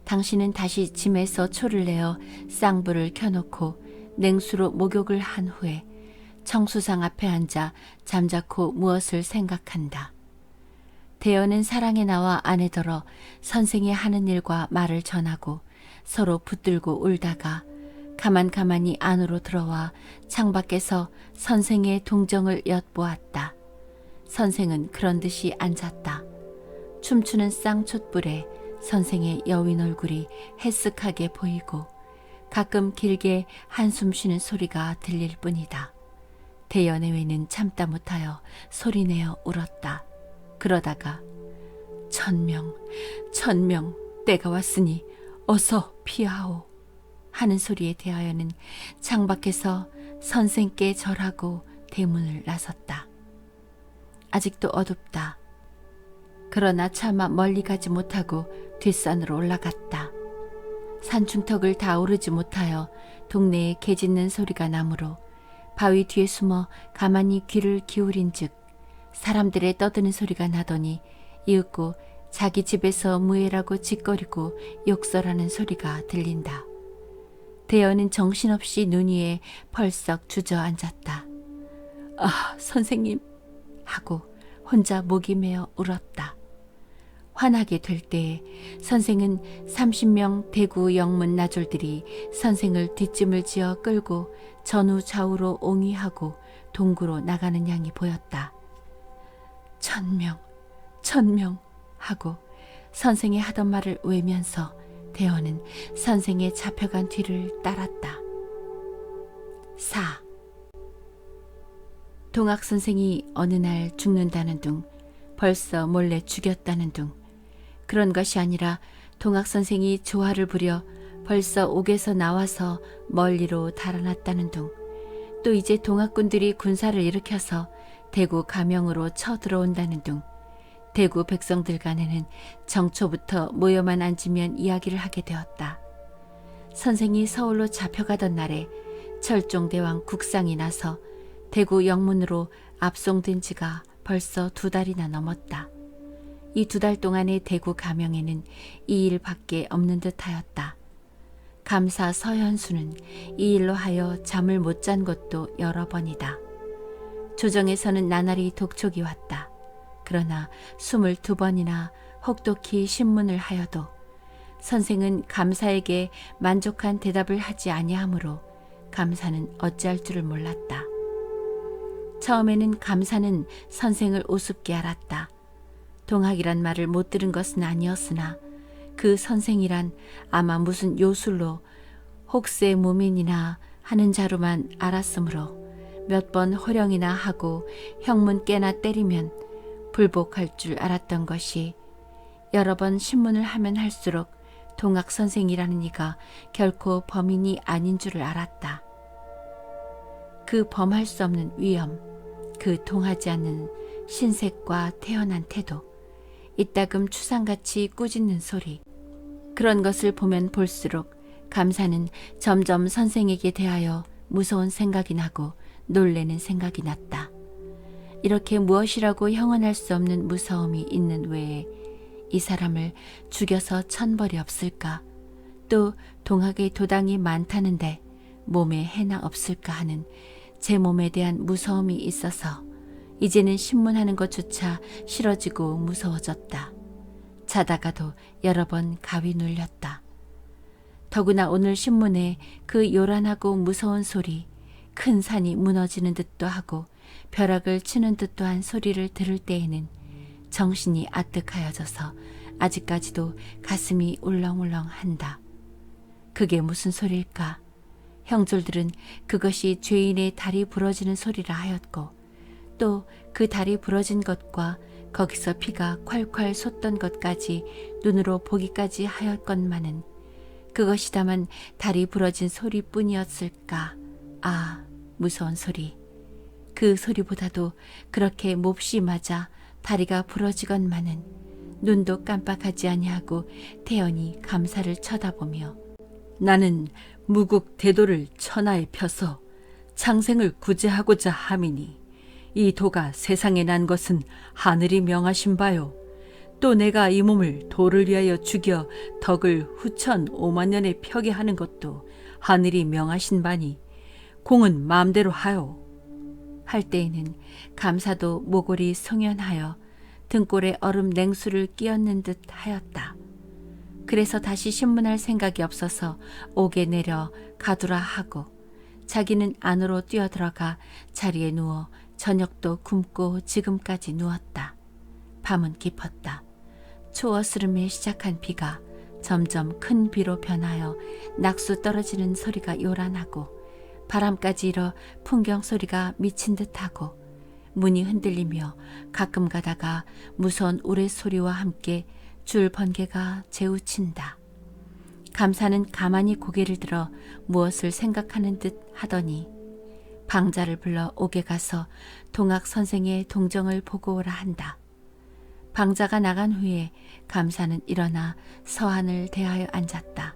S1: 당신은 다시 짐에서 초를 내어 쌍불을 켜놓고 냉수로 목욕을 한 후에 청수상 앞에 앉아 잠자코 무엇을 생각한다. 대여는 사랑에 나와 안에더러 선생이 하는 일과 말을 전하고 서로 붙들고 울다가 가만히 안으로 들어와 창밖에서 선생의 동정을 엿보았다. 선생은 그런 듯이 앉았다. 춤추는 쌍촛불에 선생의 여윈 얼굴이 해쓱하게 보이고 가끔 길게 한숨 쉬는 소리가 들릴 뿐이다. 대연애회는 참다 못하여 소리내어 울었다. 그러다가 천명, 때가 왔으니 어서 피하오 하는 소리에 대하여는 창밖에서 선생께 절하고 대문을 나섰다. 아직도 어둡다. 그러나 차마 멀리 가지 못하고 뒷산으로 올라갔다. 산중턱을 다 오르지 못하여 동네에 개 짖는 소리가 나므로 바위 뒤에 숨어 가만히 귀를 기울인 즉 사람들의 떠드는 소리가 나더니 이윽고 자기 집에서 무예라고 짓거리고 욕설하는 소리가 들린다. 대여는 정신없이 눈 위에 펄썩 주저앉았다. 아, 선생님 하고 혼자 목이 메어 울었다. 화나게 될 때에 선생은 30명 대구 영문 나졸들이 선생을 뒷짐을 지어 끌고 전후 좌우로 옹이하고 동구로 나가는 양이 보였다. 천명 하고 선생이 하던 말을 외면서 대원은 선생의 잡혀간 뒤를 따랐다. 4. 동학 선생이 어느 날 죽는다는 둥, 벌써 몰래 죽였다는 둥, 그런 것이 아니라 동학 선생이 조화를 부려 벌써 옥에서 나와서 멀리로 달아났다는 둥, 또 이제 동학군들이 군사를 일으켜서 대구 가명으로 쳐들어온다는 둥, 대구 백성들 간에는 정초부터 모여만 앉으면 이야기를 하게 되었다. 선생이 서울로 잡혀가던 날에 철종대왕 국상이 나서 대구 영문으로 압송된 지가 벌써 2달이나 넘었다. 이 2달 동안의 대구 가명에는 이 일밖에 없는 듯하였다. 감사 서현수는 이 일로 하여 잠을 못 잔 것도 여러 번이다. 조정에서는 나날이 독촉이 왔다. 그러나 22번이나 혹독히 신문을 하여도 선생은 감사에게 만족한 대답을 하지 아니하므로 감사는 어찌할 줄을 몰랐다. 처음에는 감사는 선생을 우습게 알았다. 동학이란 말을 못 들은 것은 아니었으나 그 선생이란 아마 무슨 요술로 혹세 무민이나 하는 자로만 알았으므로 몇 번 호령이나 하고 형문 깨나 때리면 불복할 줄 알았던 것이 여러 번 신문을 하면 할수록 동학 선생이라는 이가 결코 범인이 아닌 줄을 알았다. 그 범할 수 없는 위엄, 그 통하지 않는 신색과 태연한 태도, 이따금 추상같이 꾸짖는 소리, 그런 것을 보면 볼수록 감사는 점점 선생에게 대하여 무서운 생각이 나고 놀래는 생각이 났다. 이렇게 무엇이라고 형언할 수 없는 무서움이 있는 외에 이 사람을 죽여서 천벌이 없을까, 또 동학의 도당이 많다는데 몸에 해나 없을까 하는 제 몸에 대한 무서움이 있어서 이제는 신문하는 것조차 싫어지고 무서워졌다. 자다가도 여러 번 가위 눌렸다. 더구나 오늘 신문에 그 요란하고 무서운 소리, 큰 산이 무너지는 듯도 하고 벼락을 치는 듯도 한 소리를 들을 때에는 정신이 아뜩하여져서 아직까지도 가슴이 울렁울렁한다. 그게 무슨 소리일까? 형졸들은 그것이 죄인의 다리 부러지는 소리라 하였고, 또 그 다리 부러진 것과 거기서 피가 콸콸 솟던 것까지 눈으로 보기까지 하였건만은 그것이 다만 다리 부러진 소리뿐이었을까? 아, 무서운 소리. 그 소리보다도 그렇게 몹시 맞아 다리가 부러지건만은 눈도 깜빡하지 아니하고 태연히 감사를 쳐다보며 나는 무국 대도를 천하에 펴서 창생을 구제하고자 함이니 이 도가 세상에 난 것은 하늘이 명하신 바요. 또 내가 이 몸을 도를 위하여 죽여 덕을 후천 5만 년에 펴게 하는 것도 하늘이 명하신 바니 공은 마음대로 하요. 할 때에는 감사도 모골이 송연하여 등골에 얼음 냉수를 끼얹는 듯 하였다. 그래서 다시 신문할 생각이 없어서 옥에 내려 가두라 하고 자기는 안으로 뛰어들어가 자리에 누워 저녁도 굶고 지금까지 누웠다. 밤은 깊었다. 초어스름에 시작한 비가 점점 큰 비로 변하여 낙수 떨어지는 소리가 요란하고 바람까지 일어 풍경 소리가 미친 듯하고 문이 흔들리며 가끔 가다가 무서운 우레소리와 함께 줄 번개가 재우친다. 감사는 가만히 고개를 들어 무엇을 생각하는 듯 하더니 방자를 불러 옥에 가서 동학 선생의 동정을 보고 오라 한다. 방자가 나간 후에 감사는 일어나 서한을 대하여 앉았다.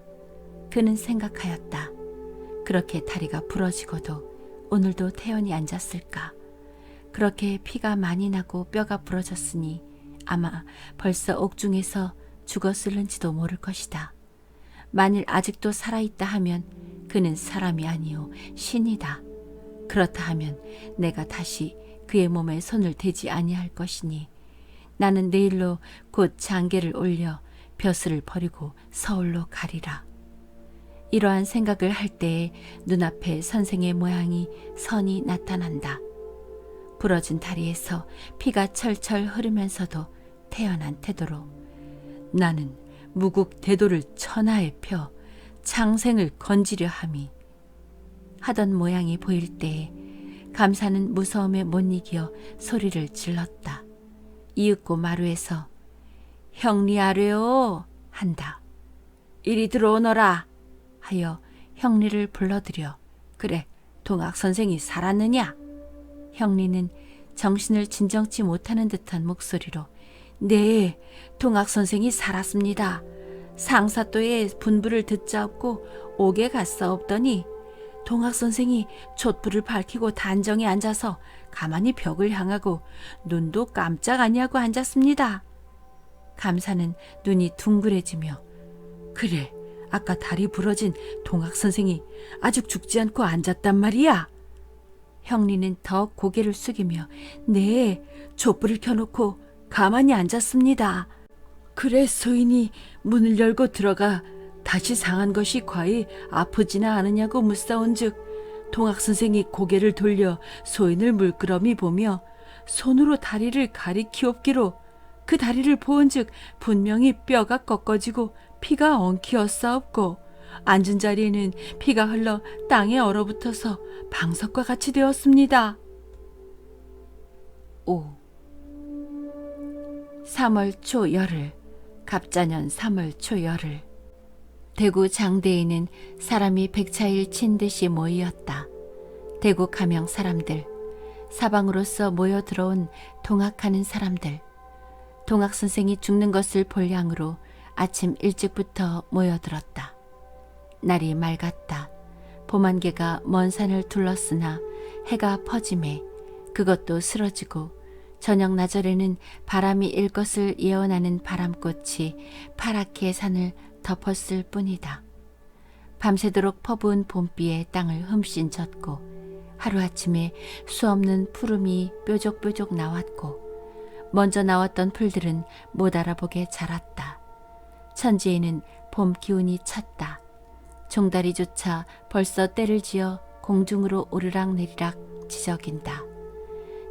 S1: 그는 생각하였다. 그렇게 다리가 부러지고도 오늘도 태연히 앉았을까? 그렇게 피가 많이 나고 뼈가 부러졌으니 아마 벌써 옥중에서 죽었을는지도 모를 것이다. 만일 아직도 살아있다 하면 그는 사람이 아니요 신이다. 그렇다 하면 내가 다시 그의 몸에 손을 대지 아니할 것이니 나는 내일로 곧 장계를 올려 벼슬을 버리고 서울로 가리라. 이러한 생각을 할 때에 눈앞에 선생의 모양이 선이 나타난다. 부러진 다리에서 피가 철철 흐르면서도 태연한 태도로 나는 무국 대도를 천하에 펴 창생을 건지려 함이 하던 모양이 보일 때에 감사는 무서움에 못 이겨 소리를 질렀다. 이윽고 마루에서 형리하래요 한다. 이리 들어오너라 하여 형리를 불러들여 그래 동학 선생이 살았느냐? 형리는 정신을 진정치 못하는 듯한 목소리로 네, 동학 선생이 살았습니다. 상사또에 분부를 듣자없고 옥에 갔사옵더니 동학 선생이 촛불을 밝히고 단정히 앉아서 가만히 벽을 향하고 눈도 깜짝 아니하고 앉았습니다. 감사는 눈이 둥그레지며 그래, 아까 다리 부러진 동학 선생이 아직 죽지 않고 앉았단 말이야. 형리는 더 고개를 숙이며 네, 촛불을 켜놓고 가만히 앉았습니다. 그래 소인이 문을 열고 들어가 다시 상한 것이 과히 아프지나 않으냐고 묻사온즉 동학 선생이 고개를 돌려 소인을 물끄러미 보며 손으로 다리를 가리키옵기로 그 다리를 보은즉 분명히 뼈가 꺾어지고 피가 엉키었사옵고 앉은 자리에는 피가 흘러 땅에 얼어붙어서 방석과 같이 되었습니다. 5. 3월 초 열흘, 갑자년 3월 초 열흘. 대구 장대에는 사람이 백차일 친 듯이 모이었다. 대구 가명 사람들, 사방으로서 모여 들어온 동학하는 사람들, 동학 선생이 죽는 것을 볼 양으로 아침 일찍부터 모여들었다. 날이 맑았다. 봄 안개가 먼 산을 둘렀으나 해가 퍼짐에 그것도 쓰러지고 저녁 나절에는 바람이 일 것을 예언하는 바람꽃이 파랗게 산을 덮었을 뿐이다. 밤새도록 퍼부은 봄비에 땅을 흠씬 젖고 하루아침에 수없는 푸름이 뾰족뾰족 나왔고 먼저 나왔던 풀들은 못 알아보게 자랐다. 천지에는 봄 기운이 찼다. 종다리조차 벌써 때를 지어 공중으로 오르락내리락 지저긴다.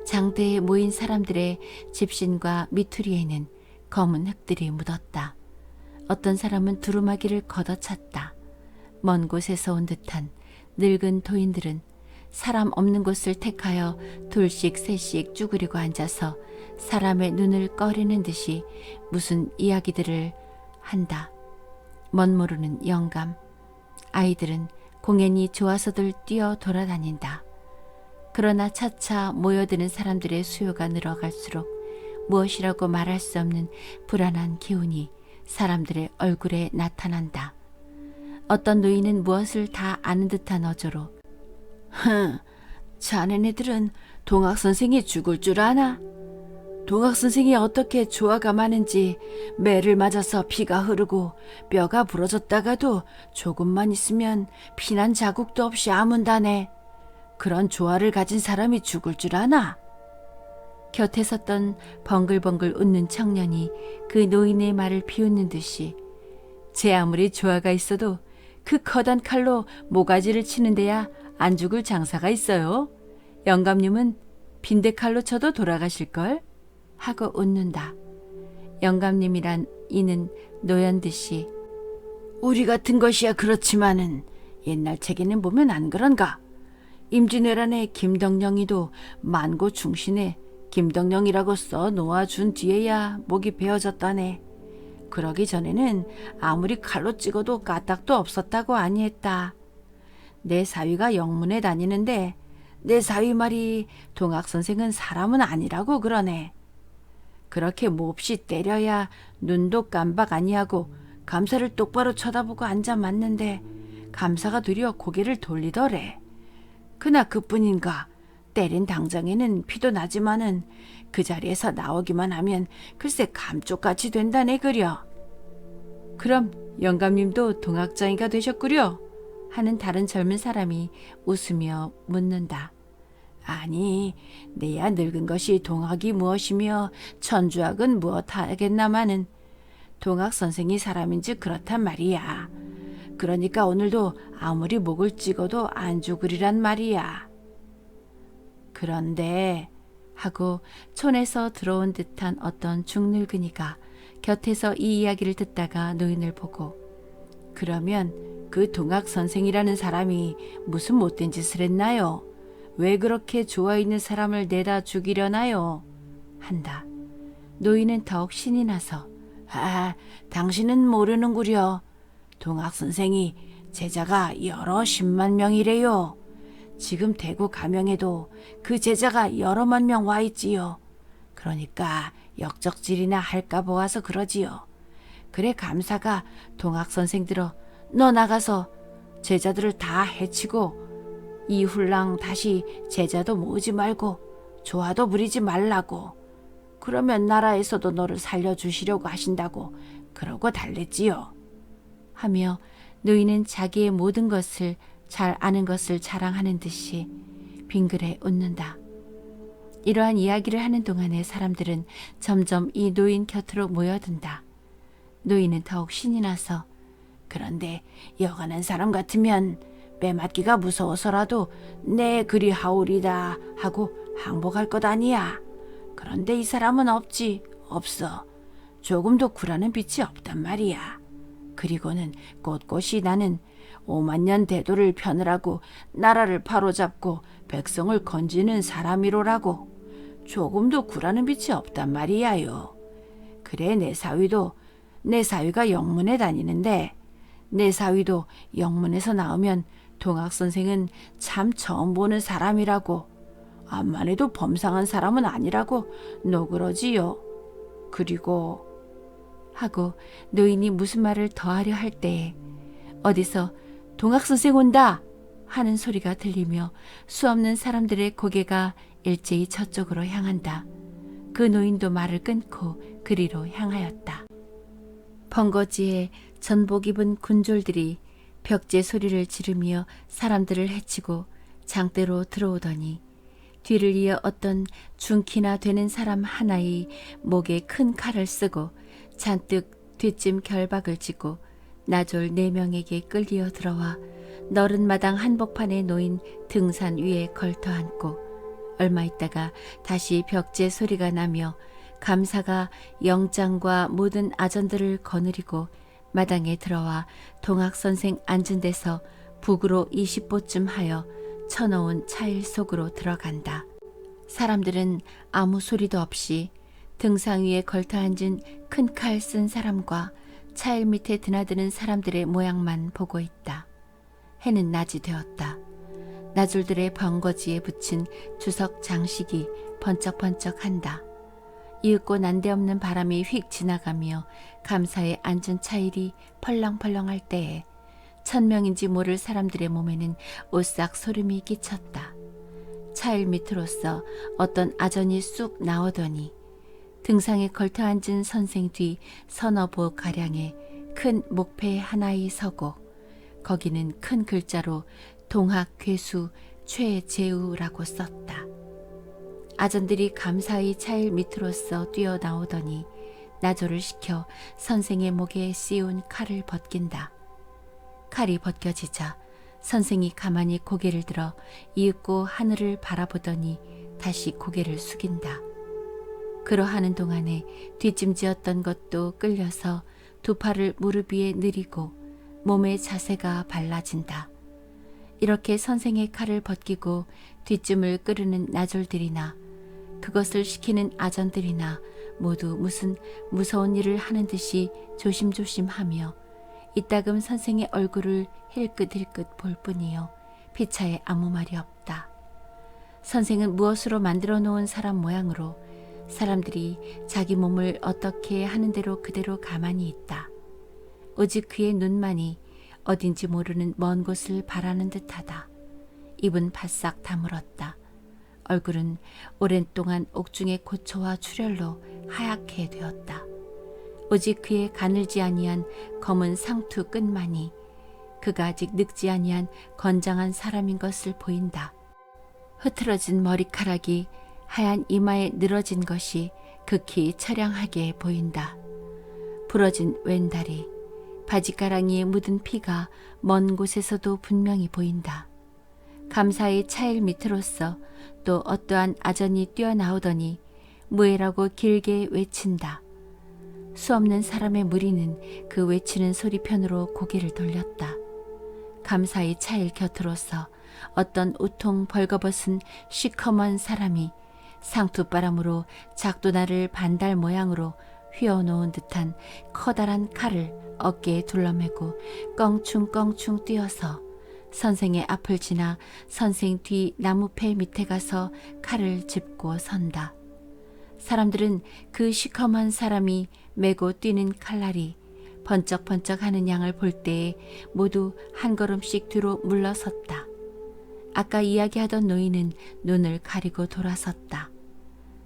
S1: 장대에 모인 사람들의 집신과 미투리에는 검은 흙들이 묻었다. 어떤 사람은 두루마기를 걷어찼다. 먼 곳에서 온 듯한 늙은 도인들은 사람 없는 곳을 택하여 둘씩 셋씩 쭈그리고 앉아서 사람의 눈을 꺼리는 듯이 무슨 이야기들을 한다. 멋모르는 영감. 아이들은 공연이 좋아서들 뛰어 돌아다닌다. 그러나 차차 모여드는 사람들의 수요가 늘어갈수록 무엇이라고 말할 수 없는 불안한 기운이 사람들의 얼굴에 나타난다. 어떤 노인은 무엇을 다 아는 듯한 어조로 자네네들은 동학 선생이 죽을 줄 아나? 동학 선생이 어떻게 조화가 많은지 매를 맞아서 피가 흐르고 뼈가 부러졌다가도 조금만 있으면 피난 자국도 없이 아문다네. 그런 조화를 가진 사람이 죽을 줄 아나? 곁에 섰던 벙글벙글 웃는 청년이 그 노인의 말을 비웃는 듯이 제 아무리 조화가 있어도 그 커다란 칼로 모가지를 치는 데야 안 죽을 장사가 있어요. 영감님은 빈대칼로 쳐도 돌아가실걸? 하고 웃는다. 영감님이란 이는 노연듯이 우리 같은 것이야 그렇지만은 옛날 책에는 보면 안 그런가? 임진왜란의 김덕령이도 만고 충신에 김덕령이라고 써 놓아준 뒤에야 목이 베어졌다네. 그러기 전에는 아무리 칼로 찍어도 까딱도 없었다고 아니했다. 내 사위가 영문에 다니는데 내 사위 말이 동학 선생은 사람은 아니라고 그러네. 그렇게 몹시 때려야 눈도 깜박 아니하고 감사를 똑바로 쳐다보고 앉아 맞는데 감사가 도리어 고개를 돌리더래. 그나 그뿐인가
S2: 때린 당장에는 피도 나지만은 그 자리에서 나오기만 하면 글쎄 감쪽같이 된다네 그려.
S1: 그럼 영감님도 동학장이가 되셨구려? 하는 다른 젊은 사람이 웃으며 묻는다.
S2: 아니, 내야 늙은 것이 동학이 무엇이며 천주학은 무엇하겠나마는 동학 선생이 사람인지 그렇단 말이야. 그러니까 오늘도 아무리 목을 찍어도 안 죽으리란 말이야.
S1: 그런데 하고 촌에서 들어온 듯한 어떤 중늙은이가 곁에서 이 이야기를 듣다가 노인을 보고
S2: 그러면 그 동학 선생이라는 사람이 무슨 못된 짓을 했나요? 왜 그렇게 좋아있는 사람을 내다 죽이려나요?
S1: 한다. 노인은 더욱 신이 나서
S2: 당신은 모르는구려. 동학 선생이 제자가 여러 10만 명이래요. 지금 대구 가명에도 그 제자가 여러만 명 와 있지요. 그러니까 역적질이나 할까 보아서 그러지요. 그래 감사가 동학 선생들어 너 나가서 제자들을 다 해치고 이 훌랑 다시 제자도 모으지 말고 조화도 부리지 말라고. 그러면 나라에서도 너를 살려주시려고 하신다고 그러고 달랬지요.
S1: 하며 노인은 자기의 모든 것을 잘 아는 것을 자랑하는 듯이 빙그레 웃는다. 이러한 이야기를 하는 동안에 사람들은 점점 이 노인 곁으로 모여든다. 노인은 더욱 신이 나서
S2: 그런데 여간한 사람 같으면 빼맞기가 무서워서라도 내 그리 하오리다 하고 항복할 것 아니야. 그런데 이 사람은 없어. 조금도 굴하는 빛이 없단 말이야. 그리고는 꼿꼿이 나는 5만 년 대도를 편을하고 나라를 바로잡고 백성을 건지는 사람이로라고. 조금도 굴하는 빛이 없단 말이야요. 그래 내 사위가 영문에 다니는데 내 사위도 영문에서 나오면 동학 선생은 참 처음 보는 사람이라고. 암만 해도 범상한 사람은 아니라고 노그러지요. 그리고
S1: 하고 노인이 무슨 말을 더하려 할 때에 어디서 동학 선생 온다 하는 소리가 들리며 수없는 사람들의 고개가 일제히 저쪽으로 향한다. 그 노인도 말을 끊고 그리로 향하였다. 벙거지에 전복 입은 군졸들이 벽제 소리를 지르며 사람들을 해치고 장대로 들어오더니 뒤를 이어 어떤 중키나 되는 사람 하나의 목에 큰 칼을 쓰고 잔뜩 뒷짐 결박을 쥐고 나졸 4명에게 끌려 들어와 너른 마당 한복판에 놓인 등산 위에 걸터 앉고 얼마 있다가 다시 벽제 소리가 나며 감사가 영장과 모든 아전들을 거느리고 마당에 들어와 동학 선생 앉은 데서 북으로 20보쯤 하여 쳐놓은 차일 속으로 들어간다. 사람들은 아무 소리도 없이 등상 위에 걸터 앉은 큰 칼 쓴 사람과 차일 밑에 드나드는 사람들의 모양만 보고 있다. 해는 낮이 되었다. 나졸들의 벙거지에 붙인 주석 장식이 번쩍번쩍한다. 이윽고 난데없는 바람이 휙 지나가며 감사에 앉은 차일이 펄렁펄렁할 때에 1000명인지 모를 사람들의 몸에는 오싹 소름이 끼쳤다. 차일 밑으로서 어떤 아전이 쑥 나오더니 등상에 걸터 앉은 선생 뒤 서너 보 가량에 큰 목패 하나에 서고 거기는 큰 글자로 동학 괴수 최재우라고 썼다. 아전들이 감사의 차일 밑으로서 뛰어나오더니 나조를 시켜 선생의 목에 씌운 칼을 벗긴다. 칼이 벗겨지자 선생이 가만히 고개를 들어 이윽고 하늘을 바라보더니 다시 고개를 숙인다. 그러하는 동안에 뒷짐지었던 것도 끌려서 두 팔을 무릎 위에 느리고 몸의 자세가 발라진다. 이렇게 선생의 칼을 벗기고 뒷짐을 끄르는 나졸들이나 그것을 시키는 아전들이나 모두 무슨 무서운 일을 하는 듯이 조심조심하며 이따금 선생의 얼굴을 힐끗힐끗 볼 뿐이요 피차에 아무 말이 없다. 선생은 무엇으로 만들어 놓은 사람 모양으로 사람들이 자기 몸을 어떻게 하는 대로 그대로 가만히 있다. 오직 그의 눈만이 어딘지 모르는 먼 곳을 바라는 듯하다. 입은 바싹 다물었다. 얼굴은 오랜 동안 옥중의 고초와 출혈로 하얗게 되었다. 오직 그의 가늘지 아니한 검은 상투 끝만이 그가 아직 늙지 아니한 건장한 사람인 것을 보인다. 흐트러진 머리카락이 하얀 이마에 늘어진 것이 극히 처량하게 보인다. 부러진 왼다리, 바지가랑이에 묻은 피가 먼 곳에서도 분명히 보인다. 감사의 차일 밑으로서 또 어떠한 아전이 뛰어나오더니 무예라고 길게 외친다. 수없는 사람의 무리는 그 외치는 소리편으로 고개를 돌렸다. 감사의 차일 곁으로서 어떤 우통 벌거벗은 시커먼 사람이 상투바람으로 작두나를 반달 모양으로 휘어놓은 듯한 커다란 칼을 어깨에 둘러매고 껑충껑충 뛰어서 선생의 앞을 지나 선생 뒤 나무패 밑에 가서 칼을 짚고 선다. 사람들은 그 시커먼 사람이 메고 뛰는 칼날이 번쩍번쩍하는 양을 볼 때에 모두 한 걸음씩 뒤로 물러섰다. 아까 이야기하던 노인은 눈을 가리고 돌아섰다.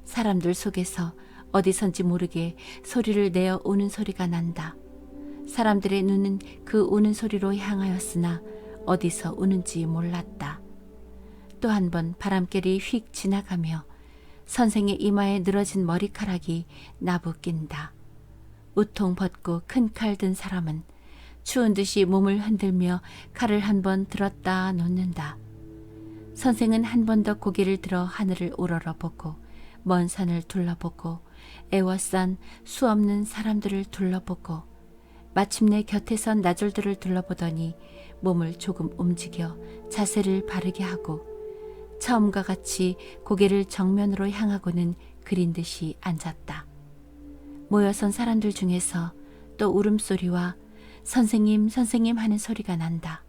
S1: 사람들 속에서 어디선지 모르게 소리를 내어 우는 소리가 난다. 사람들의 눈은 그 우는 소리로 향하였으나 어디서 우는지 몰랐다. 또 한 번 바람결이 휙 지나가며 선생의 이마에 늘어진 머리카락이 나부 낀다. 우통 벗고 큰 칼 든 사람은 추운 듯이 몸을 흔들며 칼을 한 번 들었다 놓는다. 선생은 한 번 더 고개를 들어 하늘을 우러러보고 먼 산을 둘러보고 애워싼 수없는 사람들을 둘러보고 마침내 곁에 선 나졸들을 둘러보더니 몸을 조금 움직여 자세를 바르게 하고 처음과 같이 고개를 정면으로 향하고는 그린 듯이 앉았다. 모여선 사람들 중에서 또 울음소리와 선생님 선생님 하는 소리가 난다.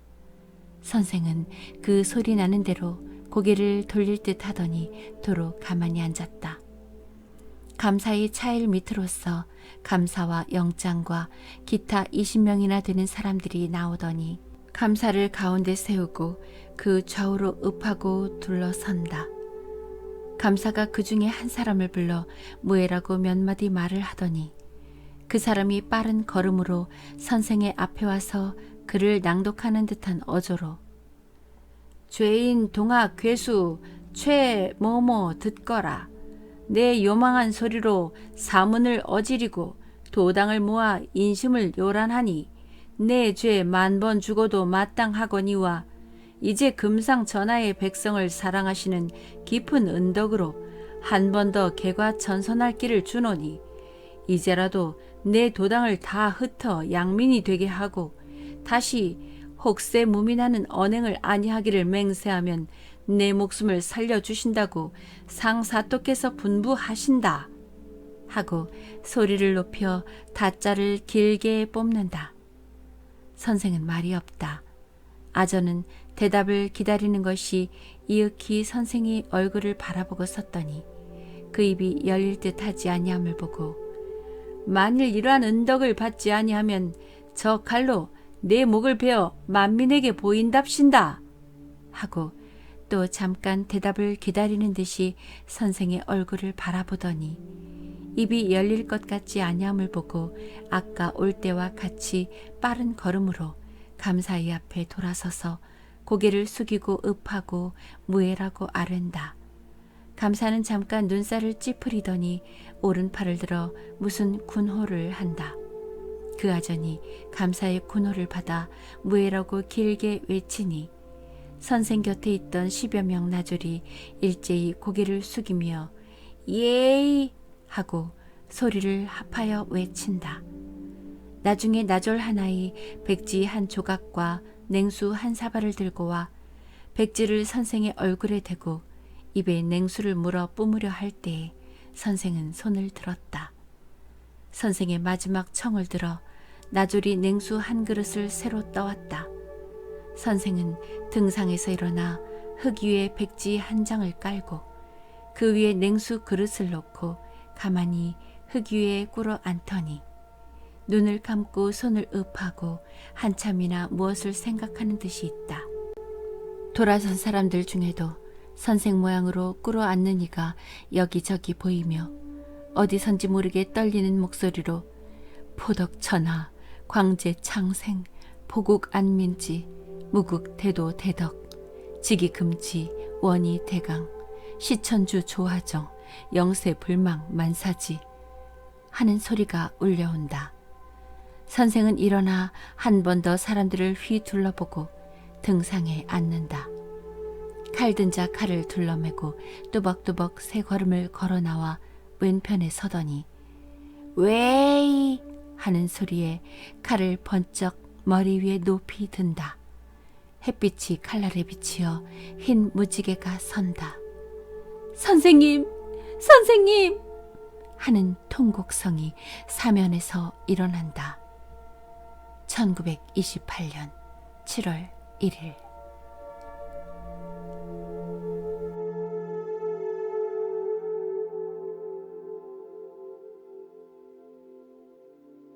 S1: 선생은 그 소리 나는 대로 고개를 돌릴 듯 하더니 도로 가만히 앉았다. 감사의 차일 밑으로서 감사와 영장과 기타 20명이나 되는 사람들이 나오더니 감사를 가운데 세우고 그 좌우로 읍하고 둘러선다. 감사가 그 중에 한 사람을 불러 무예라고 몇 마디 말을 하더니 그 사람이 빠른 걸음으로 선생의 앞에 와서 글을 낭독하는 듯한 어조로 죄인 동학 괴수 최 뭐뭐 듣거라. 내 요망한 소리로 사문을 어지르고 도당을 모아 인심을 요란하니 내 죄 만번 죽어도 마땅하거니와 이제 금상전하의 백성을 사랑하시는 깊은 은덕으로 한 번 더 개과천선할 길을 주노니 이제라도 내 도당을 다 흩어 양민이 되게 하고 다시 혹세 무민하는 언행을 아니하기를 맹세하면 내 목숨을 살려주신다고 상사또께서 분부하신다 하고 소리를 높여 다자를 길게 뽑는다. 선생은 말이 없다. 아전은 대답을 기다리는 것이 이윽히 선생의 얼굴을 바라보고 섰더니 그 입이 열릴 듯 하지 아니함을 보고 만일 이러한 은덕을 받지 아니하면 저 칼로 내 목을 베어 만민에게 보인답신다 하고 또 잠깐 대답을 기다리는 듯이 선생의 얼굴을 바라보더니 입이 열릴 것 같지 아니함을 보고 아까 올 때와 같이 빠른 걸음으로 감사의 앞에 돌아서서 고개를 숙이고 읍하고 무예라고 아른다. 감사는 잠깐 눈살을 찌푸리더니 오른팔을 들어 무슨 군호를 한다. 그 아전이 감사의 군호를 받아 무예라고 길게 외치니 선생 곁에 있던 10여 명 나졸이 일제히 고개를 숙이며 예이 하고 소리를 합하여 외친다. 나중에 나졸 하나의 백지 한 조각과 냉수 한 사발을 들고 와 백지를 선생의 얼굴에 대고 입에 냉수를 물어 뿜으려 할 때에 선생은 손을 들었다. 선생의 마지막 청을 들어 나졸이 냉수 한 그릇을 새로 떠왔다. 선생은 등상에서 일어나 흙 위에 백지 한 장을 깔고 그 위에 냉수 그릇을 놓고 가만히 흙 위에 꿇어 앉더니 눈을 감고 손을 읍하고 한참이나 무엇을 생각하는 듯이 있다. 돌아선 사람들 중에도 선생 모양으로 꿇어앉는 이가 여기저기 보이며 어디선지 모르게 떨리는 목소리로 포덕천하, 광제창생, 보국안민지, 무국대도대덕, 지기금지, 원이대강, 시천주 조화정, 영세불망 만사지 하는 소리가 울려온다. 선생은 일어나 한 번 더 사람들을 휘 둘러보고 등상에 앉는다. 칼든 자 칼을 둘러매고 또박또박 세 걸음을 걸어 나와 왼편에 서더니 웨이 하는 소리에 칼을 번쩍 머리 위에 높이 든다. 햇빛이 칼날에 비치어 흰 무지개가 선다. 선생님! 선생님! 하는 통곡성이 사면에서 일어난다. 1928년 7월 1일